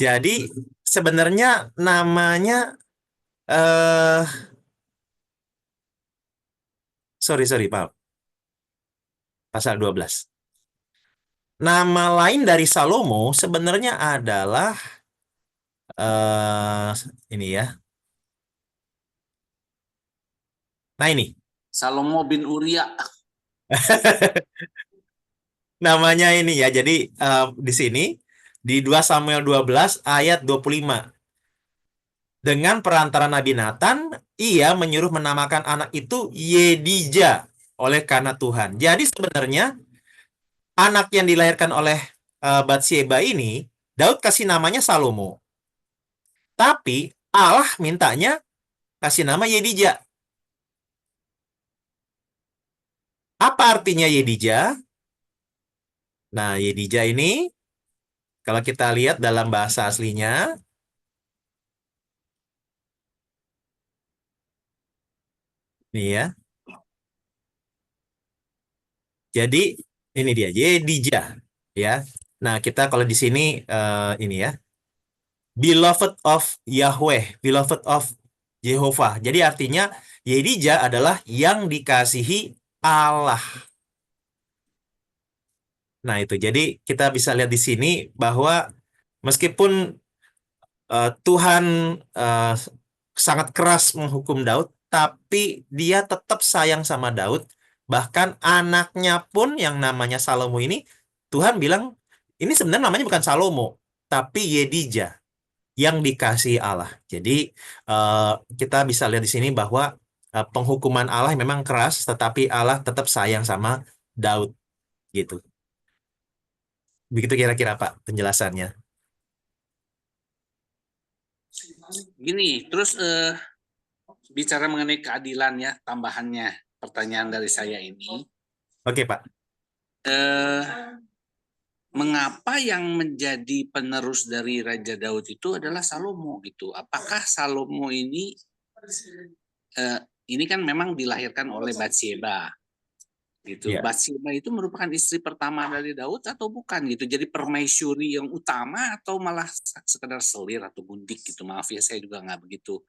Jadi sebenarnya namanya eh sorry, maaf. Pasal 12. Nama lain dari Salomo sebenarnya adalah ini ya. Nah, ini. Salomo bin Uria. Namanya ini ya. Jadi di sini di 2 Samuel 12 ayat 25. Dengan perantara Nabi Nathan, ia menyuruh menamakan anak itu Yedija oleh karena Tuhan. Jadi sebenarnya anak yang dilahirkan oleh Batsheba ini, Daud kasih namanya Salomo. Tapi Allah mintanya kasih nama Yedija. Apa artinya Yedija? Nah, Yedija ini kalau kita lihat dalam bahasa aslinya, nih ya. Jadi ini dia Yedija, ya. Nah, kita kalau di sini ini ya, beloved of Yahweh, beloved of Jehovah. Jadi artinya Yedija adalah yang dikasihi Allah. Nah, itu. Jadi kita bisa lihat di sini bahwa meskipun Tuhan eh, sangat keras menghukum Daud, tapi dia tetap sayang sama Daud. Bahkan anaknya pun yang namanya Salomo ini, Tuhan bilang, ini sebenarnya namanya bukan Salomo, tapi Yedija, yang dikasihi Allah. Jadi eh, kita bisa lihat di sini bahwa penghukuman Allah memang keras, tetapi Allah tetap sayang sama Daud. Gitu. Begitu kira-kira Pak penjelasannya. Gini, terus bicara mengenai keadilan ya, tambahannya pertanyaan dari saya ini, Oke Pak. mengapa yang menjadi penerus dari Raja Daud itu adalah Salomo gitu? Apakah Salomo ini kan memang dilahirkan oleh Batsheba gitu. Iya. Batsheba itu merupakan istri pertama dari Daud atau bukan gitu? Jadi permaisuri yang utama atau malah sekedar selir atau gundik gitu? Maaf ya, saya juga nggak begitu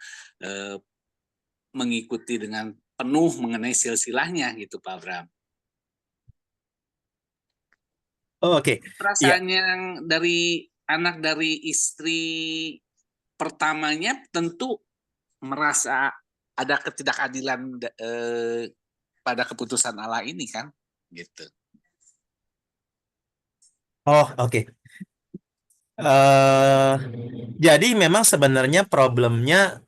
mengikuti dengan penuh mengenai silsilahnya gitu, Pak Bram. Oh, oke. Perasaan yang dari anak dari istri pertamanya tentu merasa ada ketidakadilan pada keputusan Allah ini kan, gitu. Oh, oke. Jadi memang sebenarnya problemnya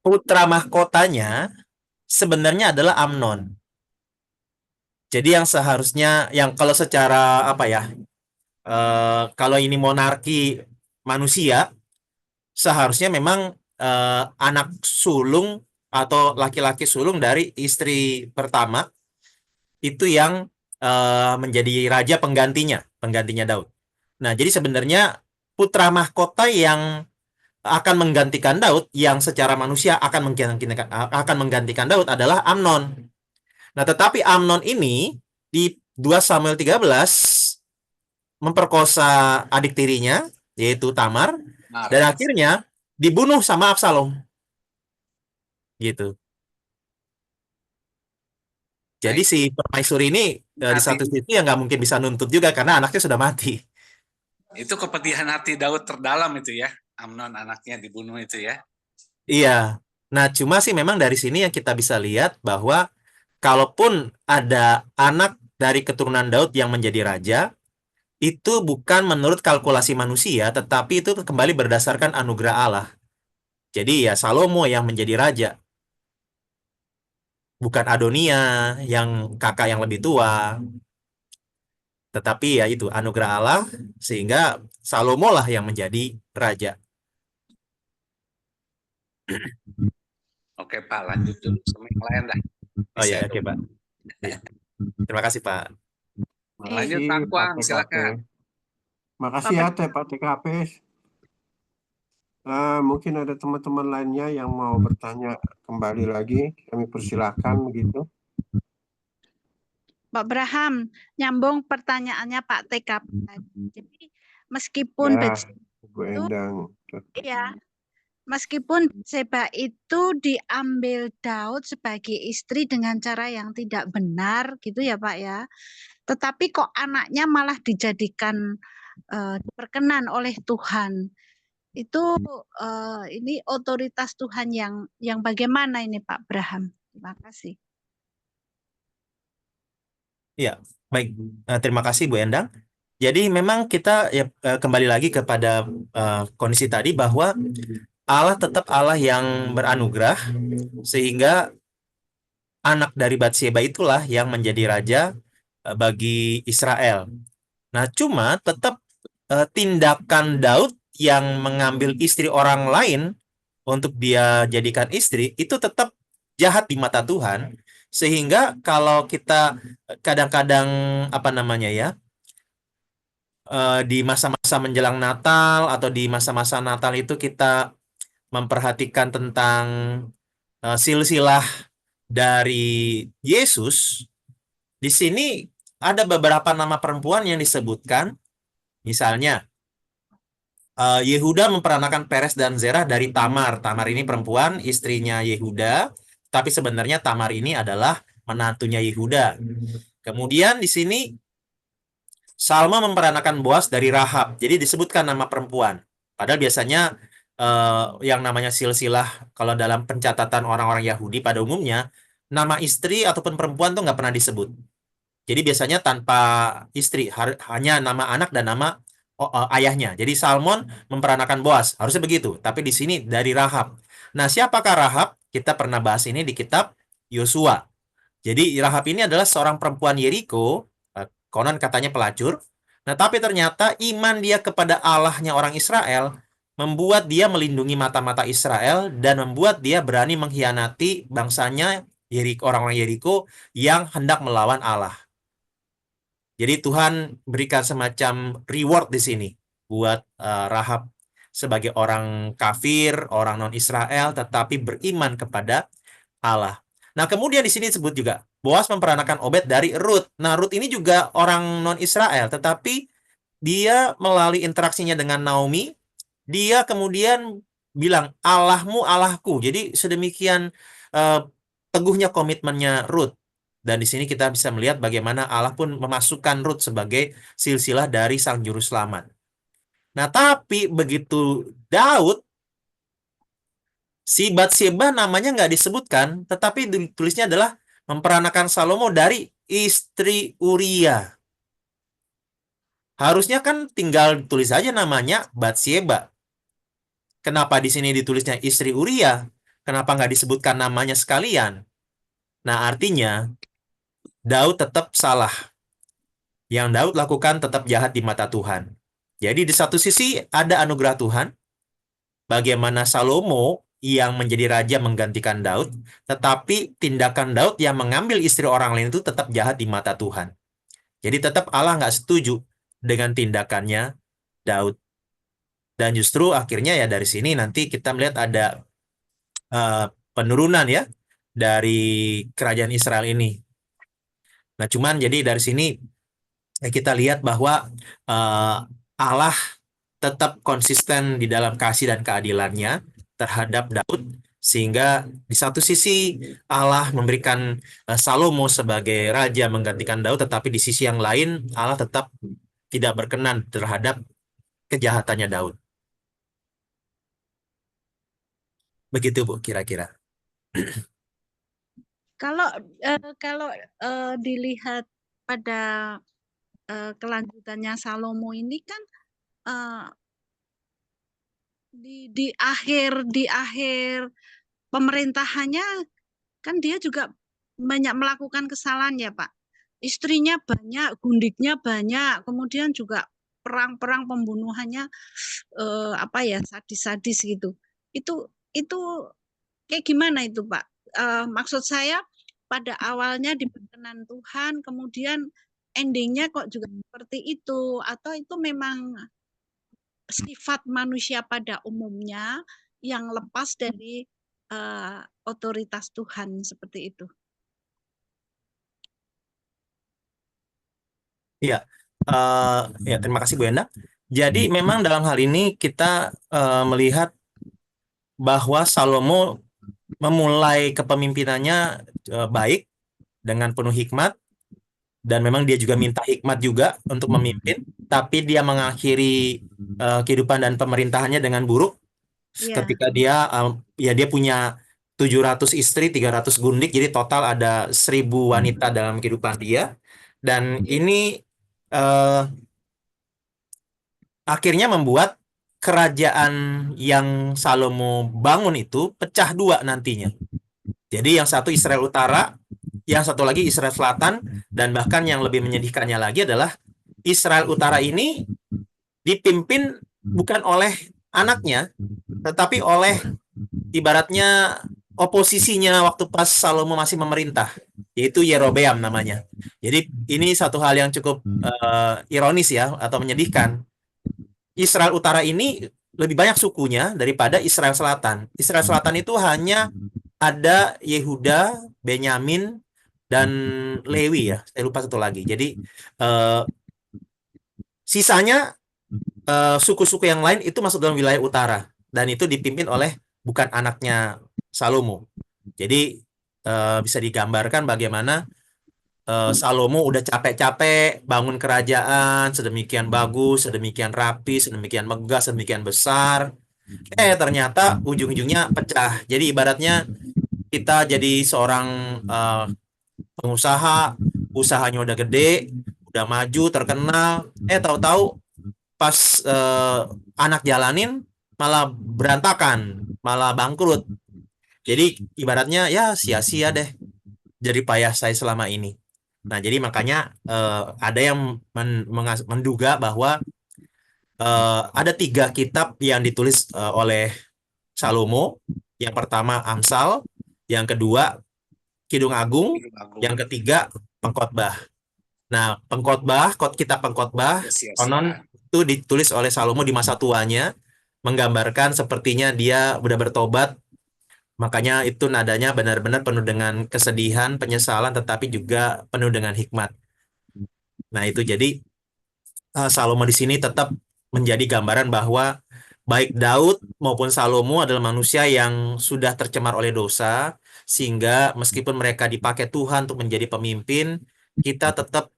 putra mahkotanya sebenarnya adalah Amnon. Jadi yang seharusnya, yang kalau secara apa ya, kalau ini monarki manusia, seharusnya memang anak sulung atau laki-laki sulung dari istri pertama itu yang menjadi raja penggantinya Daud. Nah, jadi sebenarnya putra mahkota yang akan menggantikan Daud, yang secara manusia akan menggantikan Daud adalah Amnon. Nah, tetapi Amnon ini di 2 Samuel 13 memperkosa adik tirinya, yaitu Tamar, dan akhirnya dibunuh sama Absalom. Gitu. Jadi si permaisuri ini di satu sisi ya nggak mungkin bisa nuntut juga karena anaknya sudah mati. Itu kepedihan hati Daud terdalam itu ya, Amnon anaknya dibunuh itu ya. Iya. Nah, cuma sih memang dari sini yang kita bisa lihat bahwa kalaupun ada anak dari keturunan Daud yang menjadi raja, itu bukan menurut kalkulasi manusia, tetapi itu kembali berdasarkan anugerah Allah. Jadi ya Salomo yang menjadi raja, bukan Adonia yang kakak yang lebih tua. Tetapi ya itu anugerah Allah, sehingga Salomo lah yang menjadi raja. Oke Pak, lanjut dulu sama yang lain dah. Oh ya, oke Pak. Ya. Terima kasih Pak. Lanjut Pak Kuang, silakan. Makasih ya Pak TKP. Mungkin ada teman-teman lainnya yang mau bertanya kembali lagi, kami persilakan begitu. Pak Braham, nyambung pertanyaannya Pak TK tadi. Jadi meskipun Ya, Bathsheba Bu itu, Endang. ya, meskipun Bathsheba itu diambil Daud sebagai istri dengan cara yang tidak benar, gitu ya Pak ya. Tetapi kok anaknya malah dijadikan diperkenan oleh Tuhan. Itu ini otoritas Tuhan yang bagaimana ini Pak Braham? Terima kasih. Ya, baik. Terima kasih Bu Endang. Jadi memang kita ya kembali lagi kepada kondisi tadi bahwa Allah tetap Allah yang beranugerah sehingga anak dari Bathsheba itulah yang menjadi raja bagi Israel. Nah, cuma tetap tindakan Daud yang mengambil istri orang lain untuk dia jadikan istri itu tetap jahat di mata Tuhan. Sehingga kalau kita kadang-kadang apa namanya ya, di masa-masa menjelang Natal atau di masa-masa Natal itu kita memperhatikan tentang silsilah dari Yesus. Di sini ada beberapa nama perempuan yang disebutkan. Misalnya Yehuda memperanakan Peres dan Zerah dari Tamar. Tamar ini perempuan, istrinya Yehuda, tapi sebenarnya Tamar ini adalah menantunya Yehuda. Kemudian di sini Salma memperanakan Boas dari Rahab. Jadi disebutkan nama perempuan. Padahal biasanya yang namanya silsilah kalau dalam pencatatan orang-orang Yahudi pada umumnya nama istri ataupun perempuan tuh nggak pernah disebut. Jadi biasanya tanpa istri, hanya nama anak dan nama ayahnya. Jadi Salmon memperanakan Boas, harusnya begitu. Tapi di sini dari Rahab. Nah, siapakah Rahab? Kita pernah bahas ini di kitab Yosua. Jadi Rahab ini adalah seorang perempuan Yeriko, konon katanya pelacur. Nah, tapi ternyata iman dia kepada Allahnya orang Israel membuat dia melindungi mata-mata Israel dan membuat dia berani mengkhianati bangsanya Yeriko, orang-orang Yeriko yang hendak melawan Allah. Jadi Tuhan berikan semacam reward di sini buat Rahab sebagai orang kafir, orang non-Israel, tetapi beriman kepada Allah. Nah, kemudian di sini disebut juga Boas memperanakan Obed dari Ruth. Nah, Ruth ini juga orang non-Israel, tetapi dia melalui interaksinya dengan Naomi, dia kemudian bilang, Allahmu Allahku. Jadi sedemikian teguhnya komitmennya Ruth. Dan di sini kita bisa melihat bagaimana Allah pun memasukkan Ruth sebagai silsilah dari sang juru selamat. Nah, tapi begitu Daud, si Bathsheba namanya nggak disebutkan, tetapi ditulisnya adalah memperanakan Salomo dari istri Uria. Harusnya kan tinggal ditulis saja namanya Bathsheba. Kenapa di sini ditulisnya istri Uria? Kenapa nggak disebutkan namanya sekalian? Nah, artinya Daud tetap salah. Yang Daud lakukan tetap jahat di mata Tuhan. Jadi di satu sisi ada anugerah Tuhan, bagaimana Salomo yang menjadi raja menggantikan Daud, tetapi tindakan Daud yang mengambil istri orang lain itu tetap jahat di mata Tuhan. Jadi tetap Allah nggak setuju dengan tindakannya Daud. Dan justru akhirnya ya dari sini nanti kita melihat ada penurunan ya dari kerajaan Israel ini. Nah, cuman jadi dari sini kita lihat bahwa Allah tetap konsisten di dalam kasih dan keadilannya terhadap Daud, sehingga di satu sisi Allah memberikan Salomo sebagai raja menggantikan Daud, tetapi di sisi yang lain Allah tetap tidak berkenan terhadap kejahatannya Daud. Begitu Bu kira-kira. Kalau dilihat pada kelanjutannya Salomo ini kan di akhir pemerintahannya kan dia juga banyak melakukan kesalahan ya Pak. Istrinya banyak, gundiknya banyak, kemudian juga perang-perang pembunuhannya sadis-sadis gitu. Itu kayak gimana itu Pak? Maksud saya pada awalnya diperkenan Tuhan, kemudian endingnya kok juga seperti itu, atau itu memang sifat manusia pada umumnya yang lepas dari otoritas Tuhan seperti itu. Iya, ya terima kasih Bu Enda. Jadi memang dalam hal ini kita melihat bahwa Salomo memulai kepemimpinannya baik dengan penuh hikmat, dan memang dia juga minta hikmat juga untuk memimpin, tapi dia mengakhiri kehidupan dan pemerintahannya dengan buruk Iya. ketika dia dia punya 700 istri, 300 gundik, jadi total ada 1000 wanita dalam kehidupan dia. Dan ini akhirnya membuat kerajaan yang Salomo bangun itu pecah dua nantinya. Jadi yang satu Israel Utara, yang satu lagi Israel Selatan, dan bahkan yang lebih menyedihkannya lagi adalah Israel Utara ini dipimpin bukan oleh anaknya, tetapi oleh ibaratnya oposisinya waktu pas Salomo masih memerintah, yaitu Yerobeam namanya. Jadi ini satu hal yang cukup ironis ya, atau menyedihkan. Israel Utara ini lebih banyak sukunya daripada Israel Selatan. Israel Selatan itu hanya ada Yehuda, Benyamin, dan Lewi ya. Saya lupa satu lagi. Jadi sisanya suku-suku yang lain itu masuk dalam wilayah utara, dan itu dipimpin oleh bukan anaknya Salomo. Jadi bisa digambarkan bagaimana Salomo udah capek-capek bangun kerajaan sedemikian bagus, sedemikian rapi, sedemikian megah, sedemikian besar. Ternyata ujung-ujungnya pecah. Jadi ibaratnya kita jadi seorang pengusaha, usahanya udah gede, udah maju, terkenal. Tahu-tahu pas anak jalanin malah berantakan, malah bangkrut. Jadi ibaratnya ya sia-sia deh jadi payah saya selama ini. Nah, jadi makanya ada yang menduga bahwa ada 3 kitab yang ditulis oleh Salomo. Yang pertama Amsal, yang kedua Kidung Agung, yang ketiga Pengkhotbah. Nah, kitab Pengkhotbah konon itu ditulis oleh Salomo di masa tuanya, menggambarkan sepertinya dia udah bertobat. Makanya itu nadanya benar-benar penuh dengan kesedihan, penyesalan, tetapi juga penuh dengan hikmat. Nah, itu jadi Salomo di sini tetap menjadi gambaran bahwa baik Daud maupun Salomo adalah manusia yang sudah tercemar oleh dosa, sehingga meskipun mereka dipakai Tuhan untuk menjadi pemimpin, kita tetap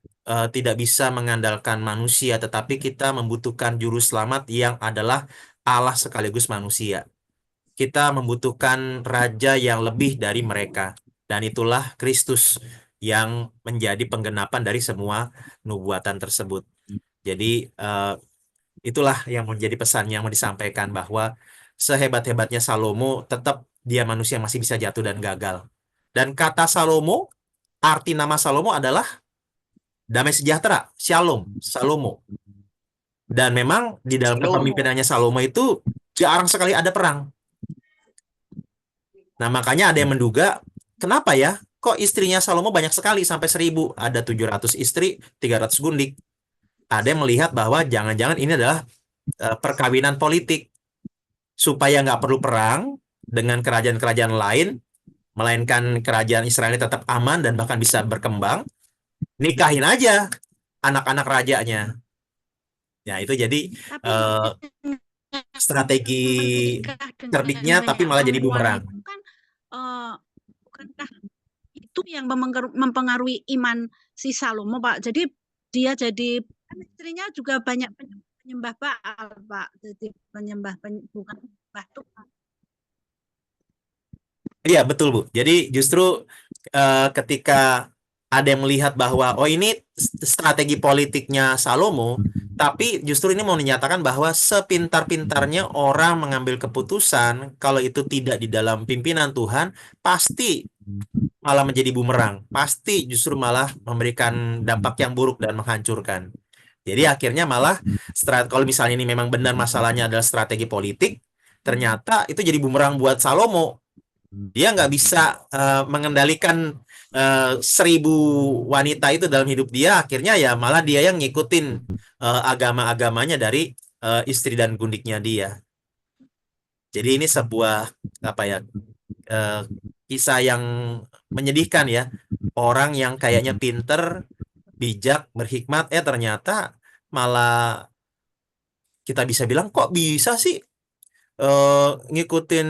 tidak bisa mengandalkan manusia, tetapi kita membutuhkan juru selamat yang adalah Allah sekaligus manusia. Kita membutuhkan raja yang lebih dari mereka, dan itulah Kristus yang menjadi penggenapan dari semua nubuatan tersebut. Jadi itulah yang menjadi pesan yang mau disampaikan, bahwa sehebat-hebatnya Salomo, tetap dia manusia masih bisa jatuh dan gagal. Dan kata Salomo, arti nama Salomo adalah damai sejahtera, Shalom, Salomo. Dan memang di dalam kepemimpinannya Salomo itu jarang sekali ada perang. Nah, makanya ada yang menduga, kenapa ya kok istrinya Salomo banyak sekali sampai 1000, ada 700 istri, 300 gundik. Ada yang melihat bahwa jangan-jangan ini adalah perkawinan politik, supaya nggak perlu perang dengan kerajaan-kerajaan lain, melainkan kerajaan Israel ini tetap aman dan bahkan bisa berkembang. Nikahin aja anak-anak rajanya. Ya, itu jadi strategi cerdiknya, tapi malah jadi bumerang. Bukankah itu yang mempengaruhi iman si Salomo, Pak? Jadi dia jadi istrinya juga banyak penyembah Baal, Pak. Jadi bukan penyembah Tuhan. Iya, betul, Bu. Jadi justru ketika ada yang melihat bahwa ini strategi politiknya Salomo, tapi justru ini mau menyatakan bahwa sepintar-pintarnya orang mengambil keputusan, kalau itu tidak di dalam pimpinan Tuhan, pasti malah menjadi bumerang, pasti justru malah memberikan dampak yang buruk dan menghancurkan. Jadi akhirnya malah kalau misalnya ini memang benar masalahnya adalah strategi politik, ternyata itu jadi bumerang buat Salomo. Dia nggak bisa mengendalikan 1000 wanita itu dalam hidup dia. Akhirnya ya malah dia yang ngikutin agama-agamanya dari istri dan gundiknya dia. Jadi ini sebuah kisah yang menyedihkan ya. Orang yang kayaknya pinter, bijak, berhikmat, ternyata malah kita bisa bilang kok bisa sih ngikutin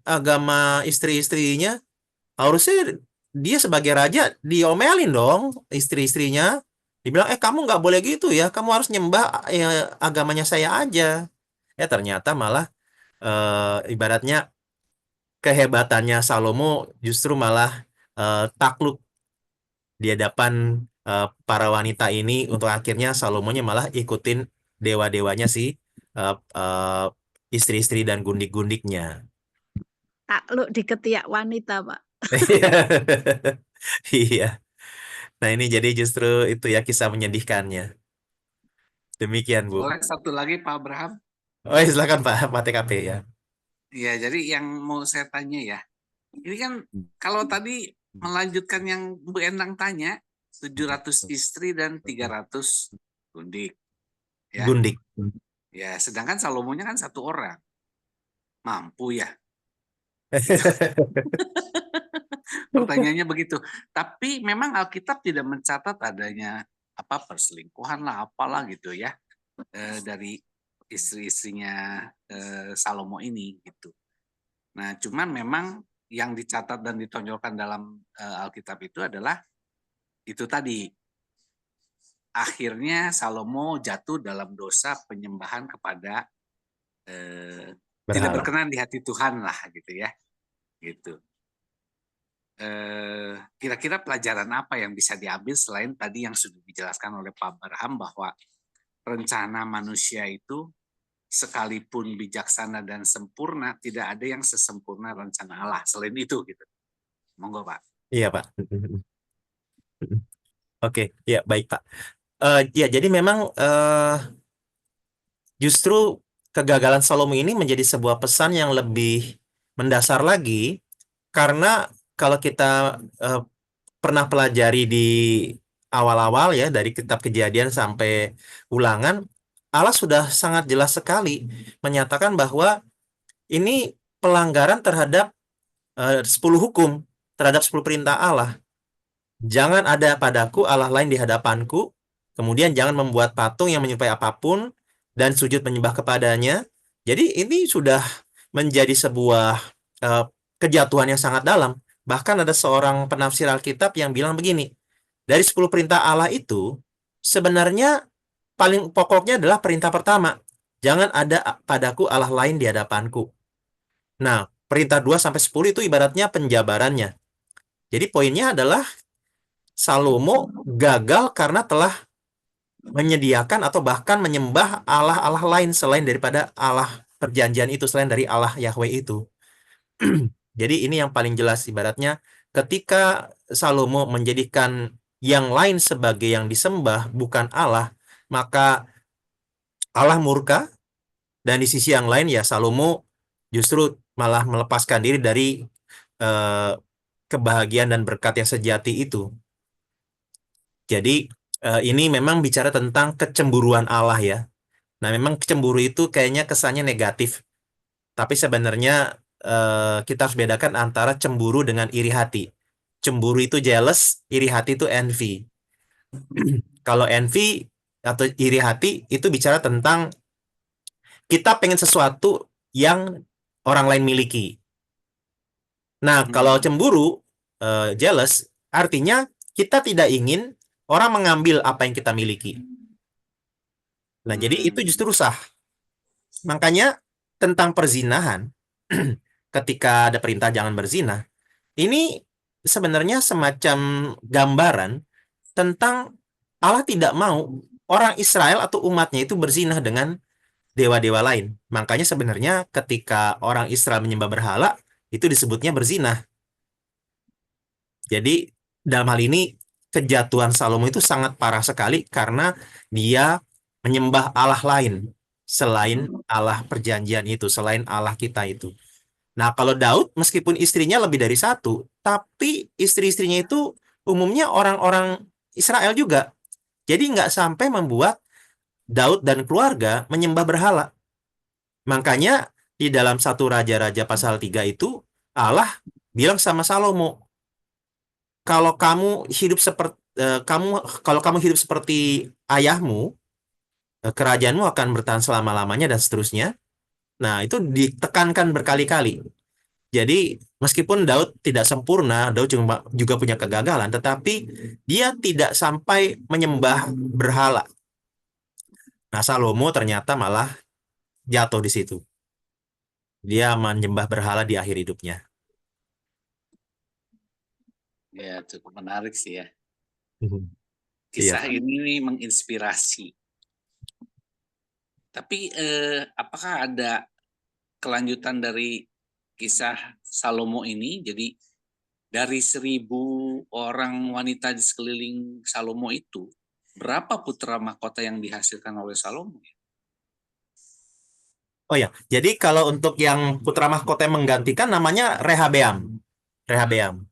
agama istri-istrinya. Harusnya dia sebagai raja diomelin dong istri-istrinya. Dibilang, kamu nggak boleh gitu ya, kamu harus nyembah agamanya saya aja. Ternyata malah ibaratnya kehebatannya Salomo justru malah takluk di hadapan para wanita ini, untuk akhirnya Salomonya malah ikutin dewa-dewanya si istri-istri dan gundik-gundiknya. Takluk di ketiak wanita, Pak. Iya. Nah, ini jadi justru itu ya kisah menyedihkannya. Demikian, Bu. Boleh satu lagi Pak Abraham? Oh, silakan Pak TKP ya. Ya, jadi yang mau saya tanya ya, ini kan kalau tadi melanjutkan yang Bu Endang tanya, 700 istri dan 300 gundik. Ya. Gundik. Ya, sedangkan Salomonya kan 1 orang. Mampu ya? Pertanyaannya begitu. Tapi memang Alkitab tidak mencatat adanya perselingkuhan lah, apalah gitu ya, dari istri-istrinya Salomo ini gitu. Nah, cuman memang yang dicatat dan ditonjolkan dalam Alkitab itu adalah itu tadi. Akhirnya Salomo jatuh dalam dosa penyembahan kepada tidak berkenan di hati Tuhan lah gitu ya. Gitu. Kira-kira pelajaran apa yang bisa diambil selain tadi yang sudah dijelaskan oleh Pak Abraham, bahwa rencana manusia itu sekalipun bijaksana dan sempurna, tidak ada yang sesempurna rencana Allah selain itu gitu. Monggo Pak. Iya Pak. Oke, ya baik Pak. Ya, jadi memang justru kegagalan Salomo ini menjadi sebuah pesan yang lebih mendasar lagi, karena kalau kita pernah pelajari di awal-awal ya, dari kitab Kejadian sampai Ulangan, Allah sudah sangat jelas sekali menyatakan bahwa ini pelanggaran terhadap 10 hukum, terhadap 10 perintah Allah. Jangan ada padaku Allah lain di hadapanku, kemudian jangan membuat patung yang menyerupai apapun dan sujud menyembah kepadanya. Jadi ini sudah menjadi sebuah kejatuhan yang sangat dalam. Bahkan ada seorang penafsir Alkitab yang bilang begini, dari 10 perintah Allah itu, sebenarnya paling pokoknya adalah perintah pertama, jangan ada padaku Allah lain di hadapanku. Nah, perintah 2-10 itu ibaratnya penjabarannya. Jadi poinnya adalah Salomo gagal karena telah menyediakan atau bahkan menyembah Allah-Allah lain selain daripada Allah perjanjian itu, selain dari Allah Yahweh itu. Jadi ini yang paling jelas, ibaratnya ketika Salomo menjadikan yang lain sebagai yang disembah, bukan Allah, maka Allah murka, dan di sisi yang lain ya Salomo justru malah melepaskan diri dari kebahagiaan dan berkat yang sejati itu. Jadi ini memang bicara tentang kecemburuan Allah ya. Nah, memang cemburu itu kayaknya kesannya negatif. Tapi sebenarnya kita harus bedakan antara cemburu dengan iri hati. Cemburu itu jealous, iri hati itu envy. Kalau envy atau iri hati itu bicara tentang kita pengen sesuatu yang orang lain miliki. Nah, kalau cemburu, jealous, artinya kita tidak ingin orang mengambil apa yang kita miliki. Nah, jadi itu justru sah. Makanya tentang perzinahan, ketika ada perintah jangan berzina, ini sebenarnya semacam gambaran tentang Allah tidak mau orang Israel atau umatnya itu berzina dengan dewa-dewa lain. Makanya sebenarnya ketika orang Israel menyembah berhala, itu disebutnya berzina. Jadi dalam hal ini kejatuhan Salomo itu sangat parah sekali karena dia menyembah Allah lain selain Allah perjanjian itu, selain Allah kita itu. Nah, kalau Daud meskipun istrinya lebih dari 1, tapi istri-istrinya itu umumnya orang-orang Israel juga. Jadi nggak sampai membuat Daud dan keluarga menyembah berhala. Makanya di dalam 1 Raja-Raja pasal 3 itu Allah bilang sama Salomo, kalau kamu hidup kalau kamu hidup seperti ayahmu, kerajaanmu akan bertahan selama-lamanya dan seterusnya. Nah, itu ditekankan berkali-kali. Jadi, meskipun Daud tidak sempurna, Daud juga punya kegagalan, tetapi dia tidak sampai menyembah berhala. Nah, Salomo ternyata malah jatuh di situ. Dia menyembah berhala di akhir hidupnya. Ya, cukup menarik sih ya. Iya. Kisah ini menginspirasi. Tapi apakah ada kelanjutan dari kisah Salomo ini? Jadi dari 1.000 orang wanita di sekeliling Salomo itu, berapa putra mahkota yang dihasilkan oleh Salomo? Oh ya, jadi kalau untuk yang putra mahkota yang menggantikan namanya Rehabeam. Rehabeam.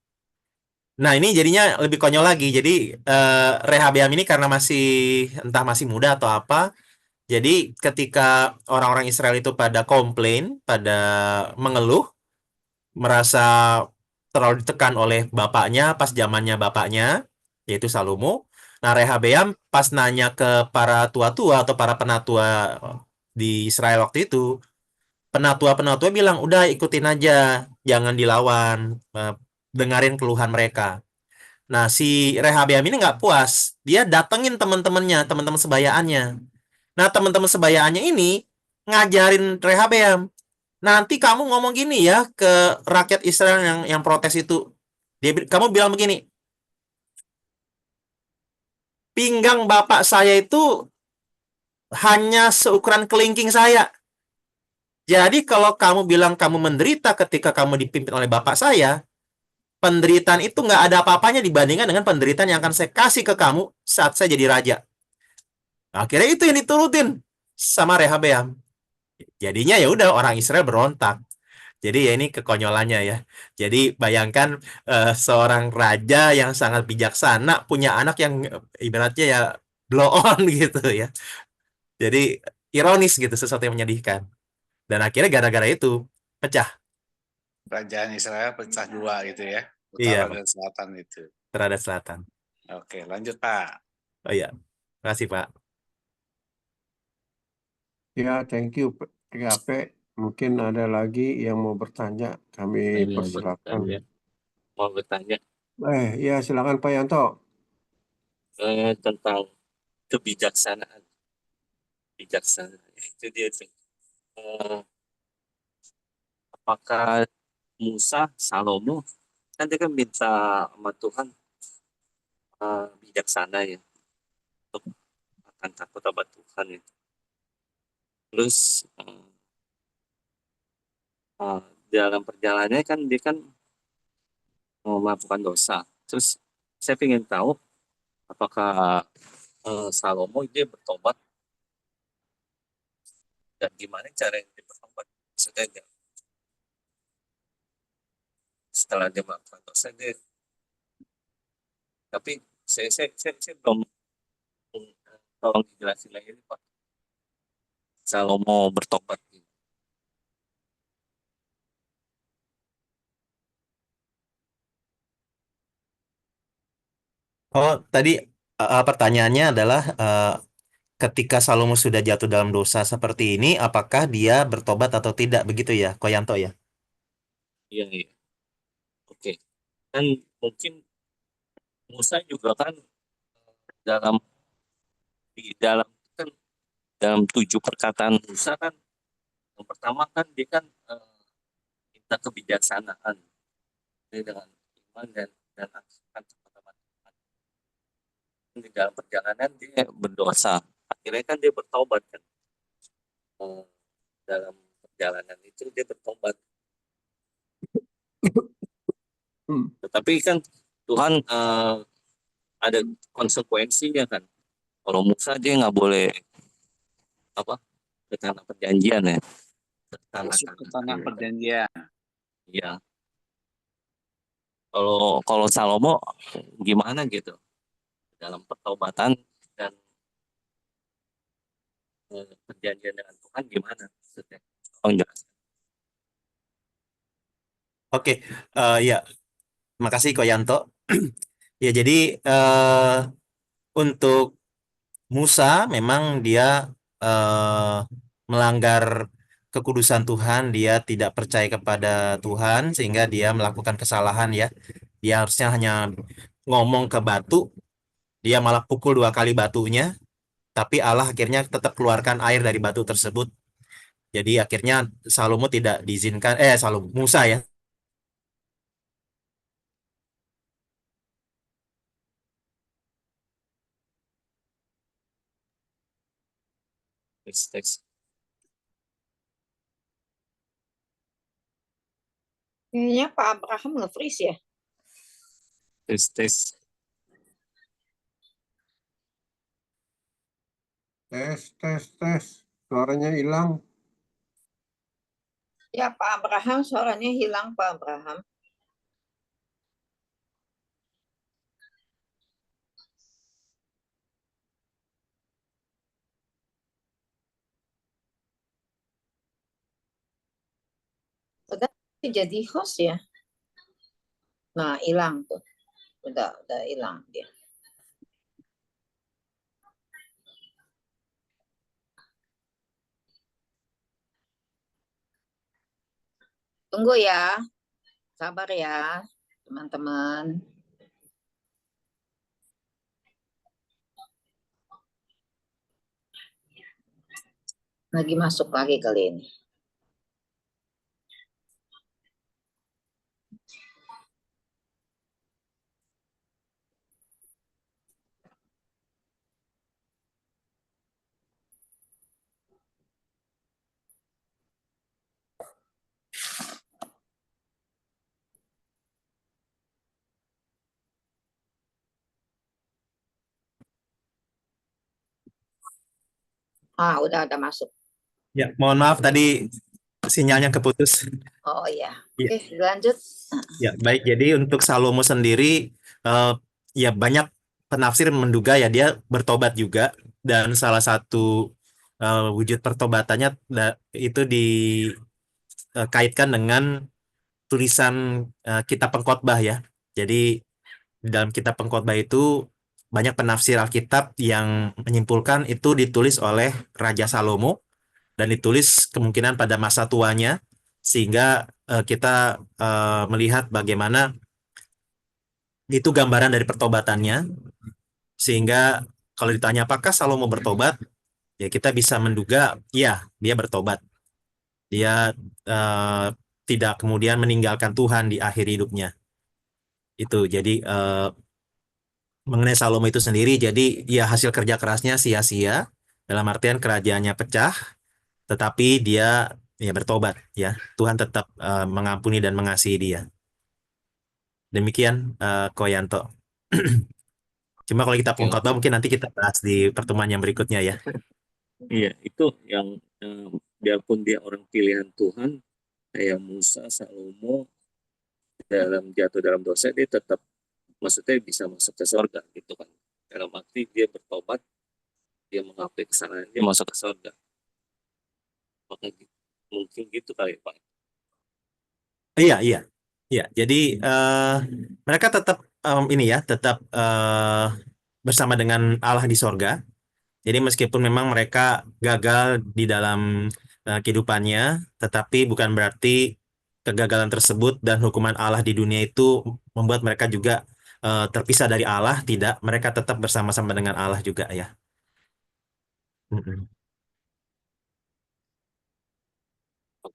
Nah, ini jadinya lebih konyol lagi. Jadi Rehabeam ini karena entah masih muda atau apa, jadi ketika orang-orang Israel itu pada komplain, pada mengeluh, merasa terlalu ditekan oleh bapaknya pas zamannya bapaknya, yaitu Salomo. Nah, Rehabeam pas nanya ke para tua-tua atau para penatua di Israel waktu itu, penatua-penatua bilang, udah ikutin aja, jangan dilawan, dengerin keluhan mereka. Nah, si Rehabeam ini nggak puas, dia datengin teman-temannya, teman-teman sebayaannya. Nah, teman-teman sebayaannya ini ngajarin Rehabeam, nanti kamu ngomong gini ya ke rakyat Israel yang protes itu. Kamu bilang begini, pinggang bapak saya itu hanya seukuran kelingking saya. Jadi kalau kamu bilang kamu menderita ketika kamu dipimpin oleh bapak saya, penderitaan itu nggak ada apa-apanya dibandingkan dengan penderitaan yang akan saya kasih ke kamu saat saya jadi raja. Akhirnya itu yang diturutin sama Rehabeam. Jadinya ya udah orang Israel berontak. Jadi ya ini kekonyolannya ya. Jadi bayangkan seorang raja yang sangat bijaksana punya anak yang ibaratnya ya blow on gitu ya. Jadi ironis gitu, sesuatu yang menyedihkan. Dan akhirnya gara-gara itu pecah. Kerajaan Israel pecah dua gitu ya, Iya, utara dan selatan itu. terhadap selatan. Oke, lanjut Pak. Oh iya, terima kasih Pak. Ya, thank you PKP. Mungkin ada lagi yang mau bertanya, kami persilakan. Mau bertanya Ya silakan Pak Yanto. tentang kebijaksanaan. Bijaksanaan itu dia tuh. Apakah Musa, Salomo, kan dia kan minta sama Tuhan bijaksana ya, untuk akan takut sama Tuhan ya. Terus dalam perjalanannya kan dia kan mau melakukan dosa. Terus saya ingin tahu apakah Salomo dia bertobat dan gimana cara dia bertobat? Maksudnya setelah dia melakukan dosa dia, tapi saya belum, tolong dijelasin lagi Pak. Salomo bertobat. Oh, tadi pertanyaannya adalah ketika Salomo sudah jatuh dalam dosa seperti ini, apakah dia bertobat atau tidak? Begitu ya, Koyanto ya? Iya, iya. Oke. Dan mungkin Musa juga kan dalam kan dalam 7 perkataan Musa kan yang pertama kan dia kan minta kebijaksanaan dia dengan iman dan akan kepada Tuhan. Di dalam perjalanan dia berdosa. Akhirnya kan dia bertobat kan. Dalam perjalanan itu dia bertobat. Tetapi kan Tuhan ada konsekuensinya kan. Kalau Musa dia nggak boleh ke tanah perjanjian ya. Masuk ke tanah perjanjian. Iya. Kalau Salomo gimana gitu dalam pertobatan dan perjanjian dengan Tuhan gimana maksudnya? Tolong jelaskan. Oke, ya, makasih Koyanto. Ya, jadi untuk Musa memang dia melanggar kekudusan Tuhan, dia tidak percaya kepada Tuhan sehingga dia melakukan kesalahan ya. Dia harusnya hanya ngomong ke batu, dia malah pukul 2 kali batunya, tapi Allah akhirnya tetap keluarkan air dari batu tersebut. Jadi akhirnya Salomo tidak diizinkan, Musa ya. Teks. Kayaknya Pak Abraham nge-freeze ya. Tes. Tes, tes. Suaranya hilang. Ya, Pak Abraham, suaranya hilang Pak Abraham. Udah jadi host ya. Nah, hilang tuh. Udah hilang dia. Tunggu ya. Sabar ya, teman-teman. Lagi masuk lagi kali ini. Udah masuk. Ya, mohon maaf tadi sinyalnya keputus. Oh iya. Iya. Oke, lanjut. Ya, baik. Jadi untuk Salomo sendiri, ya banyak penafsir menduga ya dia bertobat juga, dan salah satu wujud pertobatannya itu dikaitkan dengan tulisan kitab Pengkhotbah ya. Jadi di dalam kitab Pengkhotbah itu banyak penafsir Alkitab yang menyimpulkan itu ditulis oleh Raja Salomo dan ditulis kemungkinan pada masa tuanya, sehingga kita melihat bagaimana itu gambaran dari pertobatannya, sehingga kalau ditanya apakah Salomo bertobat, ya kita bisa menduga ya dia bertobat. Dia tidak kemudian meninggalkan Tuhan di akhir hidupnya. Itu jadi mengenai Salomo itu sendiri, jadi ya hasil kerja kerasnya sia-sia, dalam artian kerajaannya pecah, tetapi dia ya bertobat ya. Tuhan tetap mengampuni dan mengasihi dia. Demikian Koyanto. Cuma kalau kita Pengkhotbah mungkin nanti kita bahas di pertemuan yang berikutnya ya. Iya, itu yang biarpun dia orang pilihan Tuhan, kayak Musa, Salomo, jatuh dalam dosa, dia tetap maksudnya bisa masuk ke surga gitu kan. Dalam arti dia bertobat, dia mengakui kesalahan, dia masuk ke surga. Maka mungkin gitu kali Pak. Iya. Jadi mereka tetap tetap bersama dengan Allah di sorga. Jadi meskipun memang mereka gagal di dalam kehidupannya, tetapi bukan berarti kegagalan tersebut dan hukuman Allah di dunia itu membuat mereka juga terpisah dari Allah. Tidak, mereka tetap bersama-sama dengan Allah juga ya.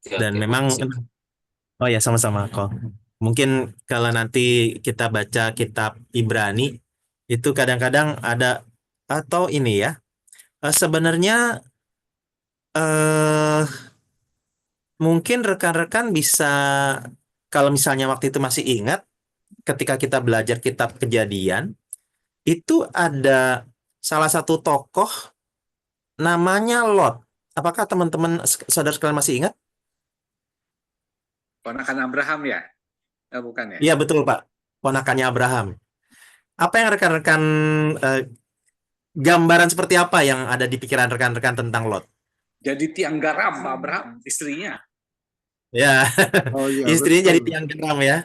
Dan memang, oh ya sama-sama kok. Mungkin kalau nanti kita baca kitab Ibrani, itu kadang-kadang ada, atau ini ya, sebenarnya mungkin rekan-rekan bisa, kalau misalnya waktu itu masih ingat, ketika kita belajar kitab Kejadian, itu ada salah satu tokoh namanya Lot. Apakah teman-teman saudara sekalian masih ingat? Ponakan Abraham ya? Bukan ya? Iya betul Pak, ponakannya Abraham. Apa yang rekan-rekan gambaran seperti apa yang ada di pikiran rekan-rekan tentang Lot? Jadi tiang garam Pak Abraham, istrinya. Ya, Oh iya, istrinya jadi betul. tiang garam ya.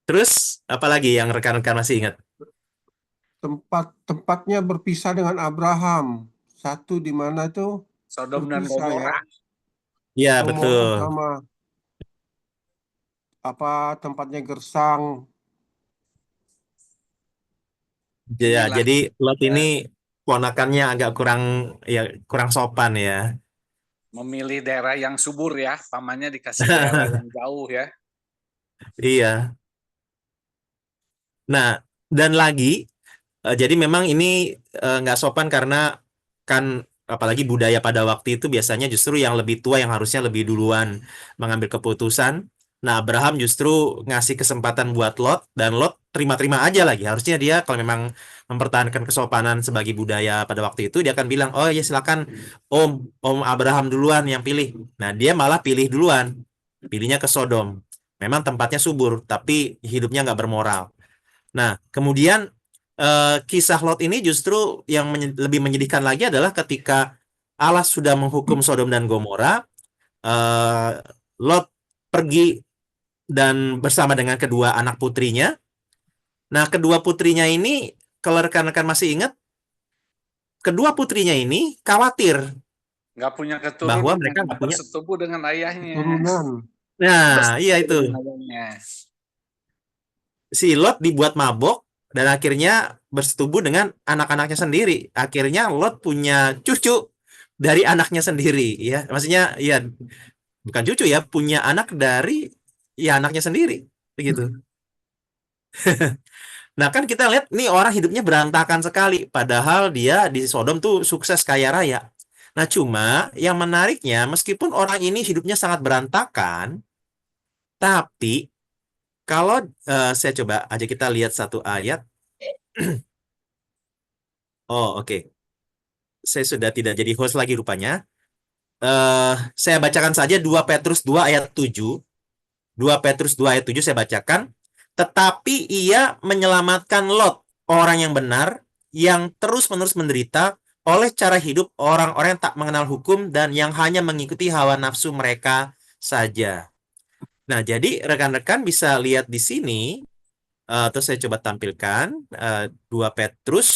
Terus apalagi yang rekan-rekan masih ingat? Tempatnya berpisah dengan Abraham. Satu di mana tuh Sodom dan berpisah ya. Gomora. Iya, Gomora betul. sama tempatnya gersang. Ya, Inilah jadi Lot ya, ini ponakannya agak kurang sopan ya. memilih daerah yang subur ya, pamannya dikasih daerah yang jauh ya. Iya. Nah, dan lagi, jadi memang ini nggak sopan karena kan apalagi budaya pada waktu itu biasanya justru yang lebih tua yang harusnya lebih duluan mengambil keputusan. Nah, Abraham justru ngasih kesempatan buat Lot dan Lot terima-terima aja lagi. Harusnya dia kalau memang mempertahankan kesopanan sebagai budaya pada waktu itu dia akan bilang, "Oh ya silakan Om Abraham duluan yang pilih." Nah, dia malah pilih duluan. Pilihnya ke Sodom. Memang tempatnya subur, tapi hidupnya nggak bermoral. Nah, kemudian kisah Lot ini justru yang lebih menyedihkan lagi adalah ketika Allah sudah menghukum Sodom dan Gomora, eh, Lot pergi dan bersama dengan kedua anak putrinya. Nah, kedua putrinya ini, kalau rekan-rekan masih ingat, kedua putrinya ini khawatir Nggak punya bahwa keturunan, mereka nggak punya. bersetubuh dengan ayahnya. Turunan. Nah, iya Bersetubuh itu. dengan ayahnya. Si Lot dibuat mabok dan akhirnya bersetubuh dengan anak-anaknya sendiri. Akhirnya Lot punya cucu dari anaknya sendiri, ya. Maksudnya, ya bukan cucu ya, punya anak dari ya anaknya sendiri, begitu. Nah, kan kita lihat nih orang hidupnya berantakan sekali, padahal dia di Sodom tuh sukses kaya raya. Nah, cuma yang menariknya, meskipun orang ini hidupnya sangat berantakan, tapi kalau saya coba aja kita lihat satu ayat. Oh, oke. Saya sudah tidak jadi host lagi rupanya. Saya bacakan saja 2 Petrus 2 ayat 7. 2 Petrus 2 ayat 7 saya bacakan. Tetapi ia menyelamatkan Lot, orang yang benar, yang terus-menerus menderita oleh cara hidup orang-orang yang tak mengenal hukum dan yang hanya mengikuti hawa nafsu mereka saja. Nah, jadi rekan-rekan bisa lihat di sini, terus saya coba tampilkan 2 Petrus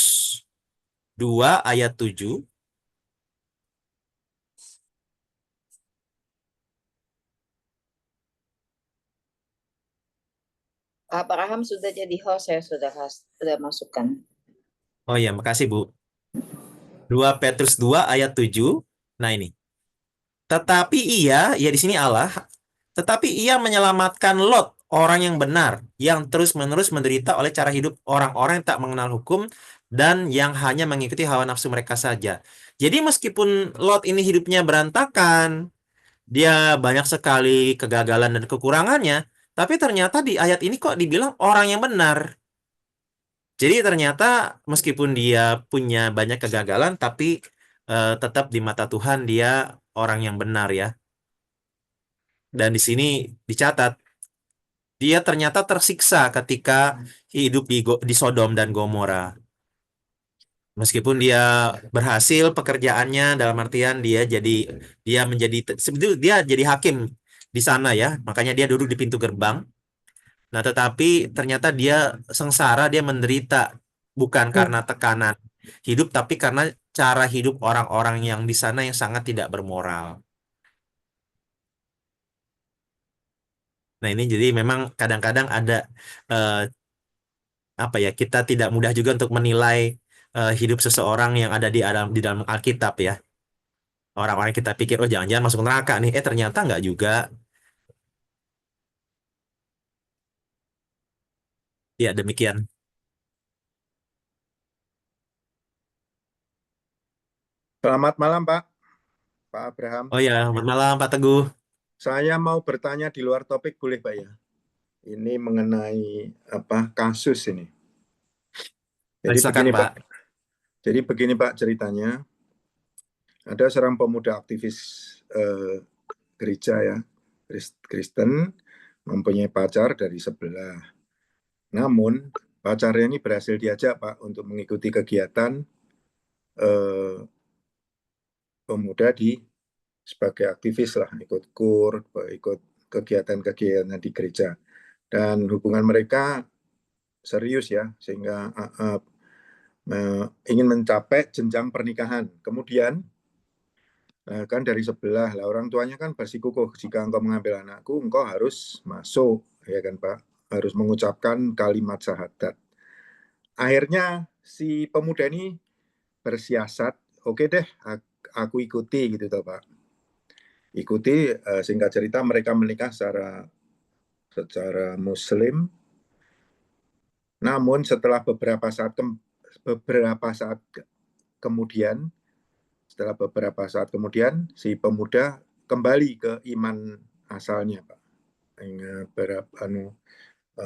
2 ayat 7. Abraham sudah jadi host, saya sudah masukkan. Oh ya, makasih Bu. 2 Petrus 2 ayat 7. Nah ini. Tetapi ia, ya di sini Allah, tetapi ia menyelamatkan Lot, orang yang benar, yang terus-menerus menderita oleh cara hidup orang-orang yang tak mengenal hukum dan yang hanya mengikuti hawa nafsu mereka saja. Jadi meskipun Lot ini hidupnya berantakan, dia banyak sekali kegagalan dan kekurangannya, tapi ternyata di ayat ini kok dibilang orang yang benar. Jadi ternyata meskipun dia punya banyak kegagalan, tapi tetap di mata Tuhan dia orang yang benar ya. Dan di sini dicatat, dia ternyata tersiksa ketika hidup di Sodom dan Gomora. Meskipun dia berhasil pekerjaannya dalam artian dia menjadi sebetulnya dia jadi hakim di sana ya. Makanya dia duduk di pintu gerbang. Nah, tetapi ternyata dia sengsara, dia menderita bukan karena tekanan hidup, tapi karena cara hidup orang-orang yang di sana yang sangat tidak bermoral. Nah, ini jadi memang kadang-kadang ada eh, apa ya, kita tidak mudah juga untuk menilai hidup seseorang yang ada di dalam Alkitab ya. Orang-orang kita pikir, oh jangan-jangan masuk neraka nih, ternyata nggak juga. Ya, demikian. Selamat malam, Pak. Pak Abraham. Oh ya, selamat malam Pak Teguh. Saya mau bertanya di luar topik, boleh Pak ya? Ini mengenai kasus ini. Jadi Silakan, begini, Pak. Pak. Jadi begini, Pak, ceritanya. Ada seorang pemuda aktivis gereja ya, Kristen, mempunyai pacar dari sebelah. Namun pacarnya ini berhasil diajak, Pak, untuk mengikuti kegiatan pemuda sebagai aktivis lah, ikut KUR, ikut kegiatan-kegiatan di gereja. dan hubungan mereka serius ya, sehingga ingin mencapai jenjang pernikahan. Kemudian kan dari sebelah lah, orang tuanya kan bersikukuh, jika engkau mengambil anakku, engkau harus masuk, ya kan Pak, harus mengucapkan kalimat syahadat. Akhirnya si pemuda ini bersiasat, oke deh, aku ikuti gitu toh Pak. Ikuti, singkat cerita mereka menikah secara Muslim. Namun setelah beberapa saat kemudian si pemuda kembali ke iman asalnya Pak,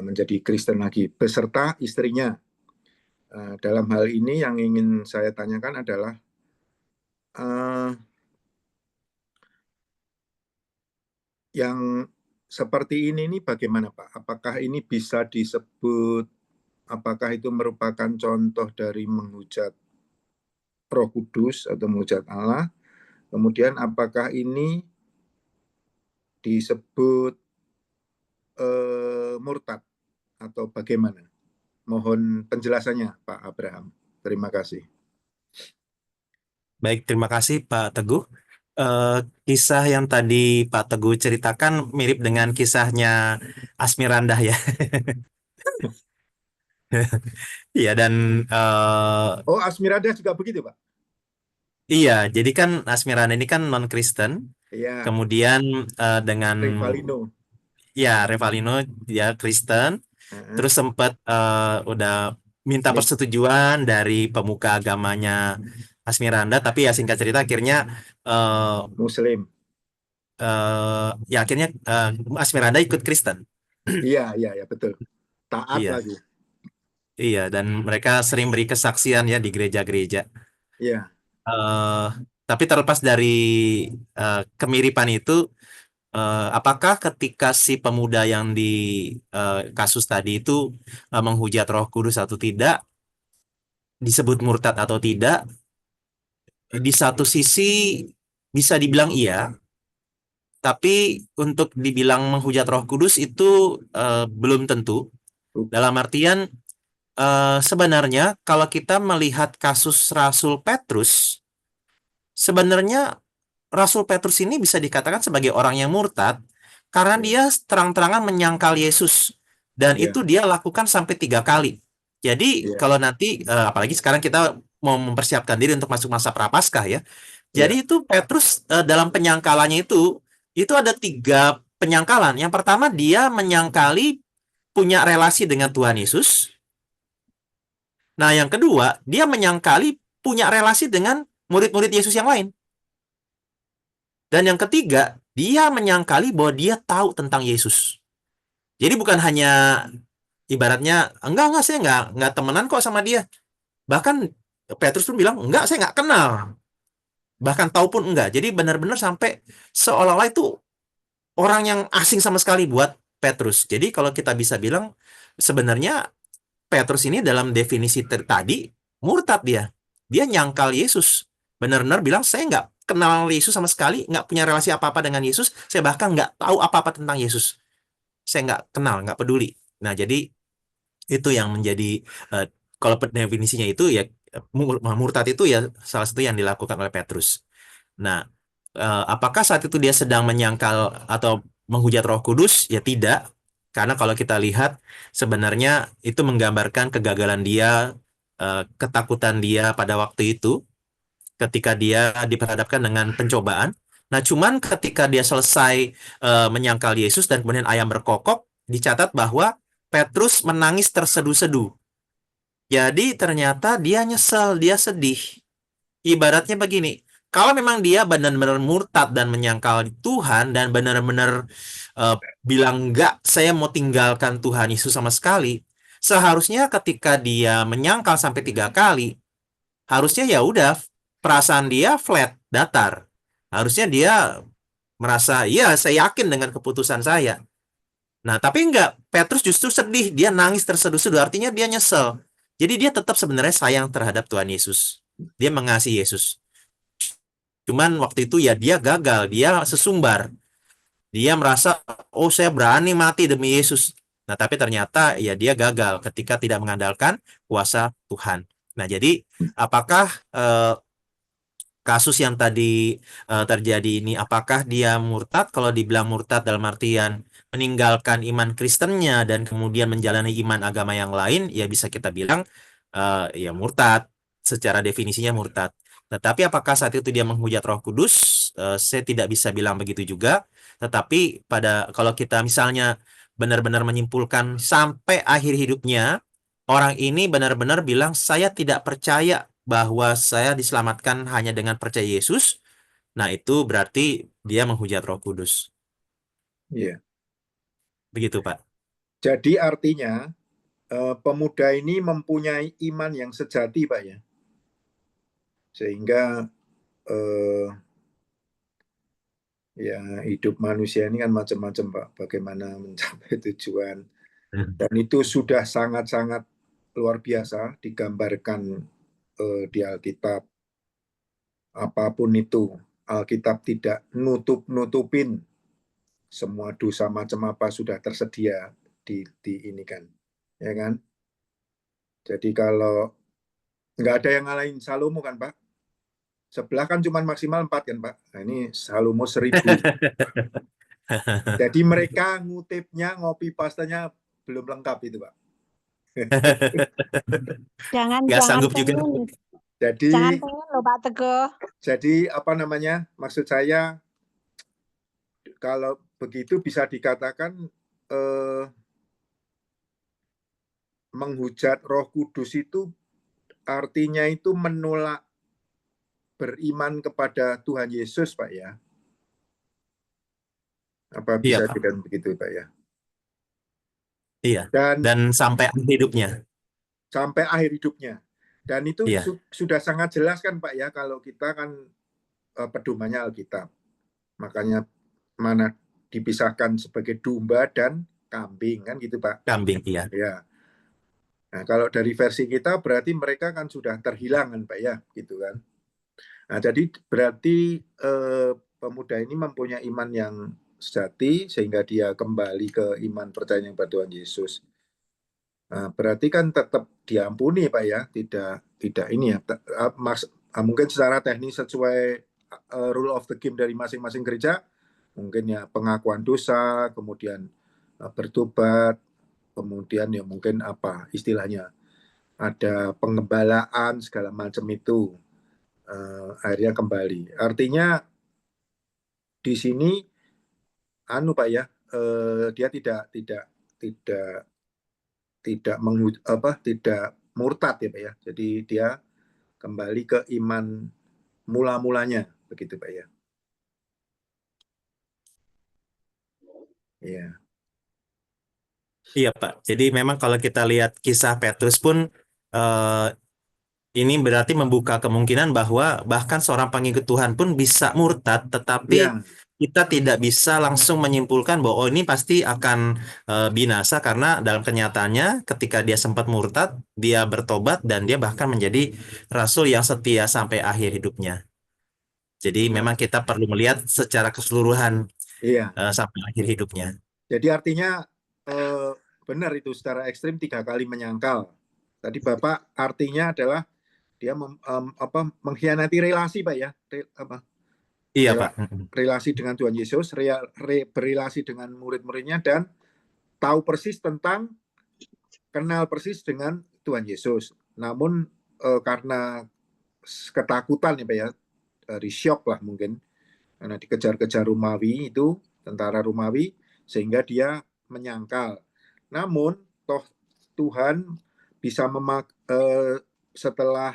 menjadi Kristen lagi beserta istrinya. Dalam hal ini yang ingin saya tanyakan adalah yang seperti ini bagaimana Pak? Apakah ini bisa disebut, apakah itu merupakan contoh dari menghujat Roh Kudus atau menghujat Allah? Kemudian apakah ini disebut murtad atau bagaimana? Mohon penjelasannya Pak Abraham. Terima kasih. Baik, terima kasih Pak Teguh. Kisah yang tadi Pak Teguh ceritakan mirip dengan kisahnya Asmirandah ya. Iya, dan Oh, Asmirandah juga begitu Pak? iya, jadi kan Asmirandah ini kan non-Kristen, Iya, kemudian dengan Revalino. ya Revalino dia Kristen, terus sempat udah minta persetujuan dari pemuka agamanya Asmirandah, tapi ya singkat cerita akhirnya Muslim. Ya akhirnya Asmirandah ikut Kristen. Iya betul. Taat Iya. lagi. Iya, dan mereka sering beri kesaksian ya di gereja-gereja. Iya. Tapi terlepas dari kemiripan itu, apakah ketika si pemuda yang di kasus tadi itu menghujat Roh Kudus atau tidak, disebut murtad atau tidak, di satu sisi bisa dibilang iya, tapi untuk dibilang menghujat Roh Kudus itu belum tentu. Dalam artian sebenarnya kalau kita melihat kasus Rasul Petrus, sebenarnya Rasul Petrus ini bisa dikatakan sebagai orang yang murtad karena dia terang-terangan menyangkal Yesus, dan itu dia lakukan sampai 3 kali. Jadi kalau nanti apalagi sekarang kita mau mempersiapkan diri untuk masuk masa Prapaskah ya. Jadi itu Petrus dalam penyangkalannya itu ada 3 penyangkalan. Yang pertama, dia menyangkali punya relasi dengan Tuhan Yesus. Nah, yang kedua, dia menyangkali punya relasi dengan murid-murid Yesus yang lain. Dan yang ketiga, dia menyangkali bahwa dia tahu tentang Yesus. Jadi bukan hanya ibaratnya, enggak saya enggak temenan kok sama dia. Bahkan Petrus pun bilang, enggak, saya enggak kenal. Bahkan tahu pun enggak. Jadi benar-benar sampai seolah-olah itu orang yang asing sama sekali buat Petrus. Jadi kalau kita bisa bilang, sebenarnya Petrus ini dalam definisi tadi murtad dia. Dia nyangkal Yesus. Benar-benar bilang, saya nggak kenal Yesus sama sekali, nggak punya relasi apa-apa dengan Yesus, saya bahkan nggak tahu apa-apa tentang Yesus. Saya nggak kenal, nggak peduli. Nah, jadi itu yang menjadi, kalau definisinya itu ya, murtad itu ya salah satu yang dilakukan oleh Petrus. Nah, apakah saat itu dia sedang menyangkal atau menghujat Roh Kudus? Ya tidak. Karena kalau kita lihat sebenarnya itu menggambarkan kegagalan dia, ketakutan dia pada waktu itu ketika dia diperhadapkan dengan pencobaan. Nah, cuman ketika dia selesai menyangkal Yesus dan kemudian ayam berkokok, dicatat bahwa Petrus menangis terseduh-seduh. Jadi ternyata dia nyesel, dia sedih. Ibaratnya begini, kalau memang dia benar-benar murtad dan menyangkal Tuhan dan benar-benar bilang enggak, saya mau tinggalkan Tuhan Yesus sama sekali, seharusnya ketika dia menyangkal sampai 3 kali, harusnya ya udah perasaan dia flat, datar. Harusnya dia merasa, ya saya yakin dengan keputusan saya. Nah, tapi enggak, Petrus justru sedih, dia nangis terseduh-seduh, artinya dia nyesel. Jadi dia tetap sebenarnya sayang terhadap Tuhan Yesus. Dia mengasihi Yesus. Cuman waktu itu ya dia gagal, dia sesumbar. Dia merasa, oh saya berani mati demi Yesus. Nah, tapi ternyata ya dia gagal ketika tidak mengandalkan kuasa Tuhan. Nah, jadi apakah kasus yang tadi terjadi ini, apakah dia murtad? Kalau dibilang murtad dalam artian meninggalkan iman Kristennya dan kemudian menjalani iman agama yang lain, ya bisa kita bilang ya murtad. Secara definisinya murtad. Tetapi apakah saat itu dia menghujat Roh Kudus? Saya tidak bisa bilang begitu juga. Tetapi kalau kita misalnya benar-benar menyimpulkan sampai akhir hidupnya, orang ini benar-benar bilang, saya tidak percaya bahwa saya diselamatkan hanya dengan percaya Yesus. Nah, itu berarti dia menghujat Roh Kudus. Iya. Begitu, Pak. Jadi artinya pemuda ini mempunyai iman yang sejati, Pak ya. Sehingga ya hidup manusia ini kan macam-macam, Pak. Bagaimana mencapai tujuan. Dan itu sudah sangat-sangat luar biasa digambarkan di Alkitab. Apapun itu, Alkitab tidak nutup-nutupin semua dosa macam apa sudah tersedia di ini kan. Ya kan? Jadi kalau nggak ada yang ngalahin Salomo kan, Pak? Sebelah kan cuma maksimal 4 kan, Pak? Nah, ini Salomo 1000. Jadi mereka ngutipnya, ngopi pastanya belum lengkap itu, Pak. Jangan Nggak sanggup juga. pengen. Jadi Jangan pengen loh Pak Teguh. Jadi apa namanya? Maksud saya kalau begitu bisa dikatakan menghujat Roh Kudus itu artinya itu menolak beriman kepada Tuhan Yesus, Pak ya. Apa Iya, bisa Pak. dikatakan begitu, Pak ya? Iya. Dan sampai akhir hidupnya. Sampai akhir hidupnya. Dan itu Iya. sudah sangat jelas kan, Pak ya, kalau kita kan pedomannya Alkitab. Makanya mana dipisahkan sebagai domba dan kambing kan gitu, Pak. Kambing, iya. Ya. Nah, kalau dari versi kita berarti mereka kan sudah terhilang kan, Pak ya, gitu kan. Nah, jadi berarti pemuda ini mempunyai iman yang sejati sehingga dia kembali ke iman percaya kepada Tuhan Yesus. Nah, berarti kan tetap diampuni, Pak ya, tidak ini ya. Mungkin secara teknis sesuai rule of the game dari masing-masing gereja, mungkin ya pengakuan dosa, kemudian bertobat, kemudian ya mungkin apa istilahnya, ada pengembalaan segala macam itu, akhirnya kembali. Artinya di sini Pak ya, dia tidak murtad ya, Pak ya. Jadi dia kembali ke iman mula-mulanya, begitu, Pak ya. Iya. Iya, Pak. Jadi memang kalau kita lihat kisah Petrus pun ini berarti membuka kemungkinan bahwa bahkan seorang pengikut Tuhan pun bisa murtad, tetapi Iya. kita tidak bisa langsung menyimpulkan bahwa ini pasti akan binasa, karena dalam kenyataannya ketika dia sempat murtad, dia bertobat dan dia bahkan menjadi rasul yang setia sampai akhir hidupnya. Jadi memang kita perlu melihat secara keseluruhan Iya. sampai akhir hidupnya. Jadi artinya benar itu secara ekstrim 3 kali menyangkal. Tadi Bapak artinya adalah dia mengkhianati relasi, Pak ya. Iya, Pak. Relasi dengan Tuhan Yesus, berelasi dengan murid-muridnya, dan tahu persis kenal persis dengan Tuhan Yesus. Namun karena ketakutan ya, Pak ya, dari syok lah mungkin, karena dikejar-kejar Romawi itu, tentara Romawi, sehingga dia menyangkal. Namun toh Tuhan bisa setelah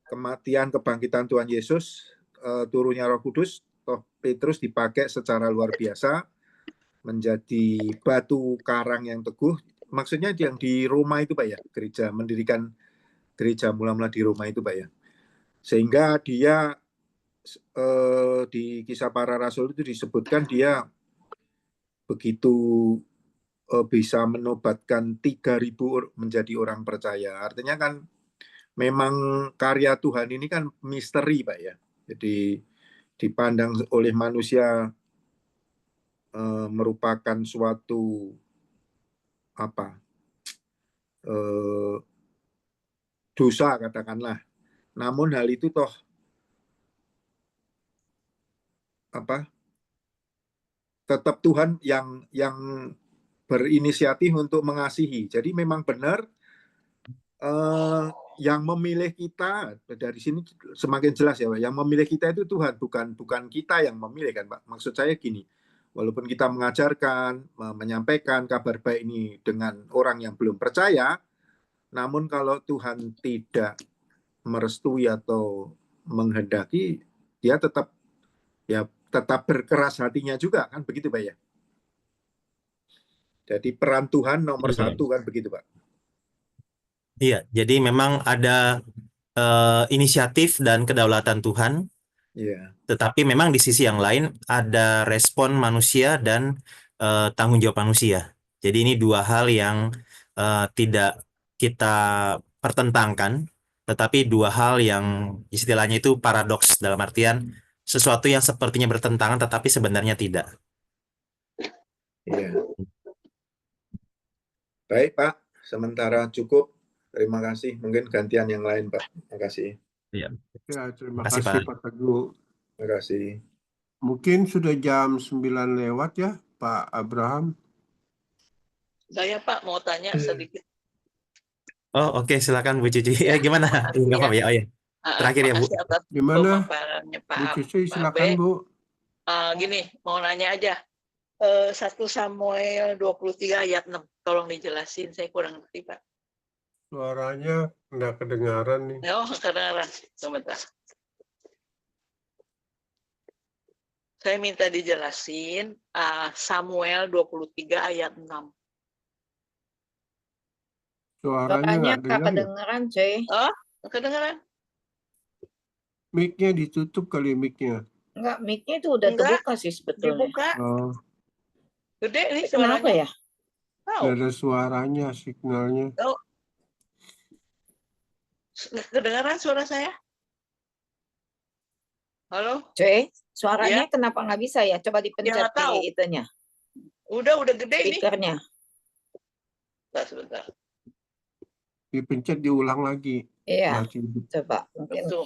kematian kebangkitan Tuhan Yesus, turunnya Roh Kudus, toh Petrus dipakai secara luar biasa menjadi batu karang yang teguh. Maksudnya yang di Roma itu, Pak ya, mendirikan gereja mula-mula di Roma itu, Pak ya. Sehingga dia di Kisah Para Rasul itu disebutkan dia begitu bisa menobatkan 3.000 menjadi orang percaya. Artinya kan memang karya Tuhan ini kan misteri, Pak ya. Jadi dipandang oleh manusia merupakan suatu apa dosa katakanlah. Namun hal itu toh apa tetap Tuhan yang berinisiatif untuk mengasihi. Jadi memang benar yang memilih kita dari sini semakin jelas ya Pak. Yang memilih kita itu Tuhan, bukan kita yang memilih kan Pak. Maksud saya gini, walaupun kita mengajarkan, menyampaikan kabar baik ini dengan orang yang belum percaya, namun kalau Tuhan tidak merestui atau menghendaki, dia tetap berkeras hatinya juga kan begitu Pak ya. Jadi peran Tuhan nomor Iya. satu kan begitu Pak. Iya, jadi memang ada inisiatif dan kedaulatan Tuhan, Iya. tetapi memang di sisi yang lain ada respon manusia dan tanggung jawab manusia. Jadi ini dua hal yang tidak kita pertentangkan, tetapi dua hal yang istilahnya itu paradoks dalam artian sesuatu yang sepertinya bertentangan tetapi sebenarnya tidak. Iya. Baik Pak, sementara cukup. Terima kasih. Mungkin gantian yang lain Pak. Terima kasih. Iya. Ya, terima Makasih, kasih Pak. Pak Teguh. Terima kasih. Mungkin sudah jam 9 lewat ya, Pak Abraham. Saya Pak mau tanya sedikit. Oh, oke, silakan Bu Cici. Gimana? makasih Nggak apa-apa ya. Oh ya. Terakhir ya, Bu. Makasih atas Gimana? pemaparannya Pak Bu Cici, Pak silakan Abe. Bu. Gini, mau nanya aja. 1 Samuel 23 ayat 6. Tolong dijelasin, saya kurang ngerti Pak. Suaranya nggak kedengaran nih. Oh, kedengaran. Sebentar. Saya minta dijelasin Samuel 23 ayat 6. Suaranya Suaranya nggak nggak dengar ya? kedengeran, cuy. Oh, kedengaran? Mic-nya ditutup kali mic-nya. Enggak, mic-nya itu udah Enggak, terbuka sih sebetulnya. dibuka. Oh, Gede nih Kenapa suaranya. ya? Tahu. nggak ada suaranya, signalnya. Tahu. Kedengaran suara saya? Halo? Cuy, suaranya kenapa nggak bisa ya? Coba dipencet nggak tahu. di itunya, Udah gede ini. speakernya. Sebentar. Dipencet diulang lagi. Iya, Masih coba. Mungkin Itu.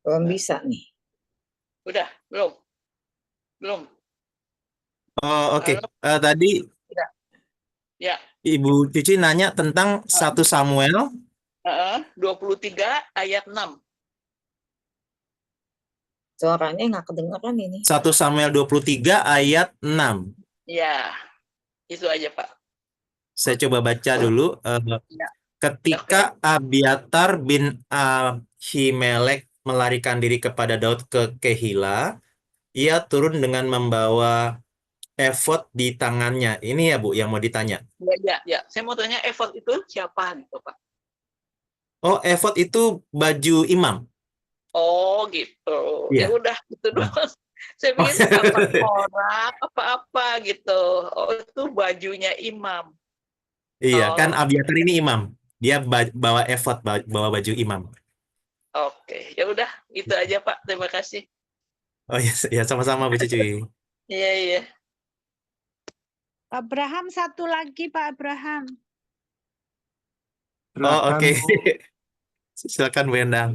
belum bisa nih. Udah, belum? Belum. Oh, oke. Halo? Tadi Ya. Ibu Cici nanya tentang 1 Samuel 23 ayat 6. Suaranya nggak kedengeran ini. 1 Samuel 23 ayat 6. Ya. Itu aja, Pak. Saya coba baca dulu. Ya. Ketika Abiatar bin Ahimelek melarikan diri kepada Daud ke Kehila, ia turun dengan membawa efod di tangannya. Ini ya Bu yang mau ditanya. Ya. Saya mau tanya efod itu siapa gitu, Pak? Oh, efod itu baju imam. Oh, gitu. Iya. Ya udah, itu doang. Saya pikir apa orang, apa-apa gitu. Oh, itu bajunya imam. Iya, Oh. kan Abiatar ini imam. Dia bawa efod, bawa baju imam. Oke, ya udah, itu aja Pak. Terima kasih. Oh iya, ya sama-sama Bu Cici. Iya. Abraham satu lagi Pak Abraham. Oh, silakan, oke. Bu. Silakan Bu Endang.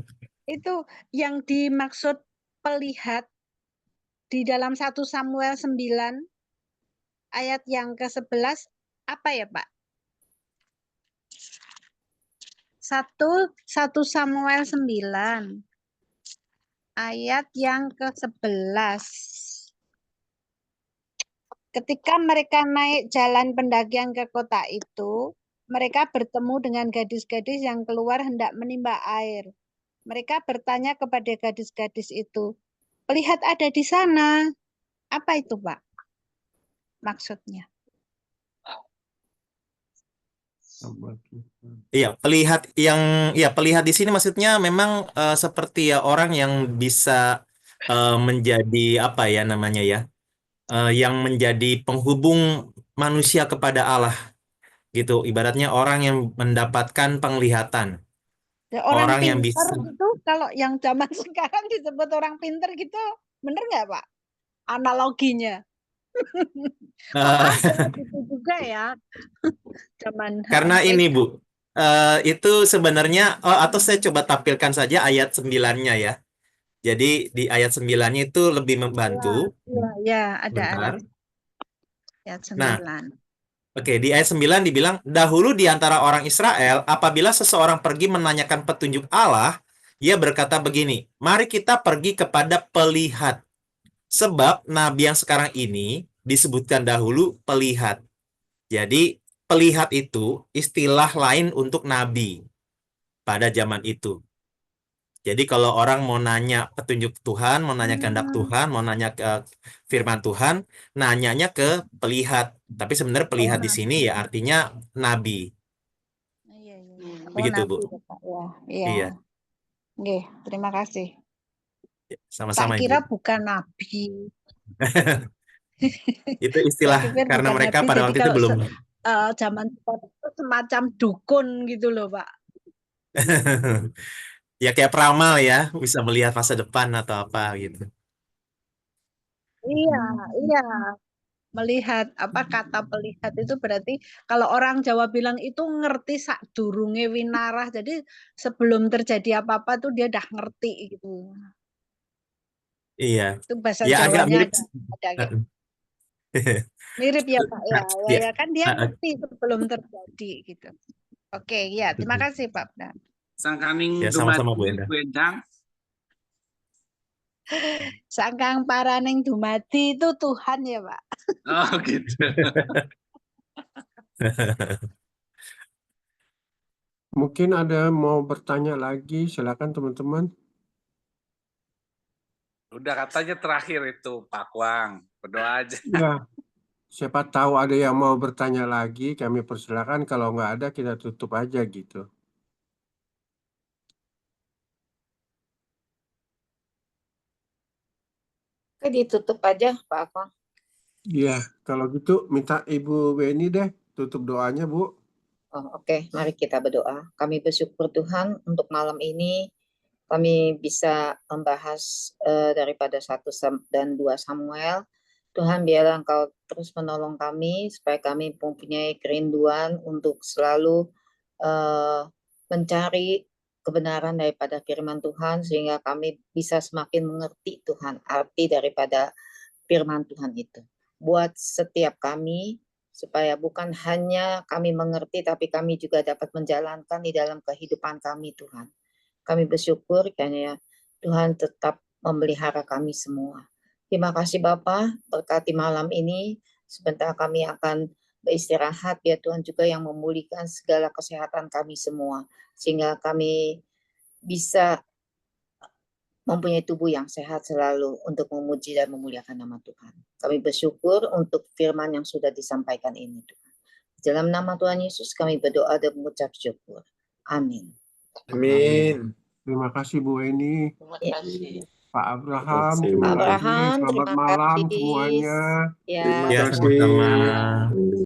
Itu yang dimaksud pelihat di dalam 1 Samuel 9 ayat yang ke-11 apa ya Pak? 1 Samuel 9 ayat yang ke-11. Ketika mereka naik jalan pendakian ke kota itu, mereka bertemu dengan gadis-gadis yang keluar hendak menimba air. Mereka bertanya kepada gadis-gadis itu, "Pelihat ada di sana." Apa itu, Pak? Maksudnya. Iya, pelihat di sini maksudnya memang seperti ya orang yang bisa menjadi apa ya namanya ya, yang menjadi penghubung manusia kepada Allah gitu. Ibaratnya orang yang mendapatkan penglihatan. Ya, orang Orang yang pinter bisa. gitu, kalau yang zaman sekarang disebut orang pinter gitu, bener nggak Pak? Analoginya. Oh, Eh, ada gitu juga ya. Zaman karena TK. ini Bu, itu sebenarnya, atau saya coba tampilkan saja ayat 9-nya ya. Jadi di ayat 9-nya itu lebih membantu. Ya, ada Bentar. ayat Nah, 9. oke, di ayat 9 dibilang, dahulu di antara orang Israel, apabila seseorang pergi menanyakan petunjuk Allah, ia berkata begini, mari kita pergi kepada pelihat. Sebab nabi yang sekarang ini disebutkan dahulu pelihat. Jadi, pelihat itu istilah lain untuk nabi pada zaman itu. Jadi kalau orang mau nanya petunjuk Tuhan, mau nanya kehendak Tuhan, mau nanya ke firman Tuhan, nanyanya ke pelihat. Tapi sebenarnya pelihat di sini ya artinya nabi. Iya. Oh, Begitu, Bu. nabi ya, Pak. Ya, iya. Iya, Nggih, terima kasih. Tak sama-sama kira Ibu. bukan nabi. Itu Saya istilah pikir karena bukan mereka nabi. pada Jadi waktu itu kalau belum. zaman sekarang itu semacam dukun gitu loh, Pak. Ya kayak peramal ya, bisa melihat masa depan atau apa gitu. Iya. Melihat apa kata pelihat itu berarti kalau orang Jawa bilang itu ngerti sak durunge winarah. Jadi sebelum terjadi apa-apa tuh dia udah ngerti gitu. Iya. Itu bahasa Ya agak Jawanya mirip. ada gitu. Mirip ya Pak ya. Ya. Ya kan dia ngerti sebelum terjadi gitu. Oke, ya terima kasih Pak. Sangkaning Ya sama-sama Bu dumadi Enda. Bu Endang. Sangkang paraning dumadi itu Tuhan ya Pak. Oh gitu. Mungkin ada mau bertanya lagi, silakan teman-teman. Udah katanya terakhir itu Pak Kwang. Berdoa aja. Ya, siapa tahu ada yang mau bertanya lagi, kami persilakan. Kalau nggak ada, kita tutup aja gitu. Oke, ditutup aja Pak Akong. Iya, kalau gitu minta Ibu Weni deh tutup doanya, Bu. Oh, oke, mari kita berdoa. Kami bersyukur Tuhan untuk malam ini kami bisa membahas daripada 1 dan 2 Samuel. Tuhan biarlah Engkau terus menolong kami supaya kami mempunyai kerinduan untuk selalu mencari kebenaran daripada firman Tuhan sehingga kami bisa semakin mengerti Tuhan arti daripada firman Tuhan itu. Buat setiap kami supaya bukan hanya kami mengerti tapi kami juga dapat menjalankan di dalam kehidupan kami Tuhan. Kami bersyukur karena Tuhan tetap memelihara kami semua. Terima kasih Bapa, berkati malam ini. Sebentar kami akan beristirahat, biar Tuhan juga yang memulihkan segala kesehatan kami semua. Sehingga kami bisa mempunyai tubuh yang sehat selalu untuk memuji dan memuliakan nama Tuhan. Kami bersyukur untuk firman yang sudah disampaikan ini Tuhan. Dalam nama Tuhan Yesus kami berdoa dan mengucap syukur. Amin. Amin. Terima kasih Bu Weni. Terima kasih. Pak Abraham, Terima terima Pak kasih. Abraham, Selamat terima malam kasih. semuanya. Ya. Terima Ya, kasih. sama-sama.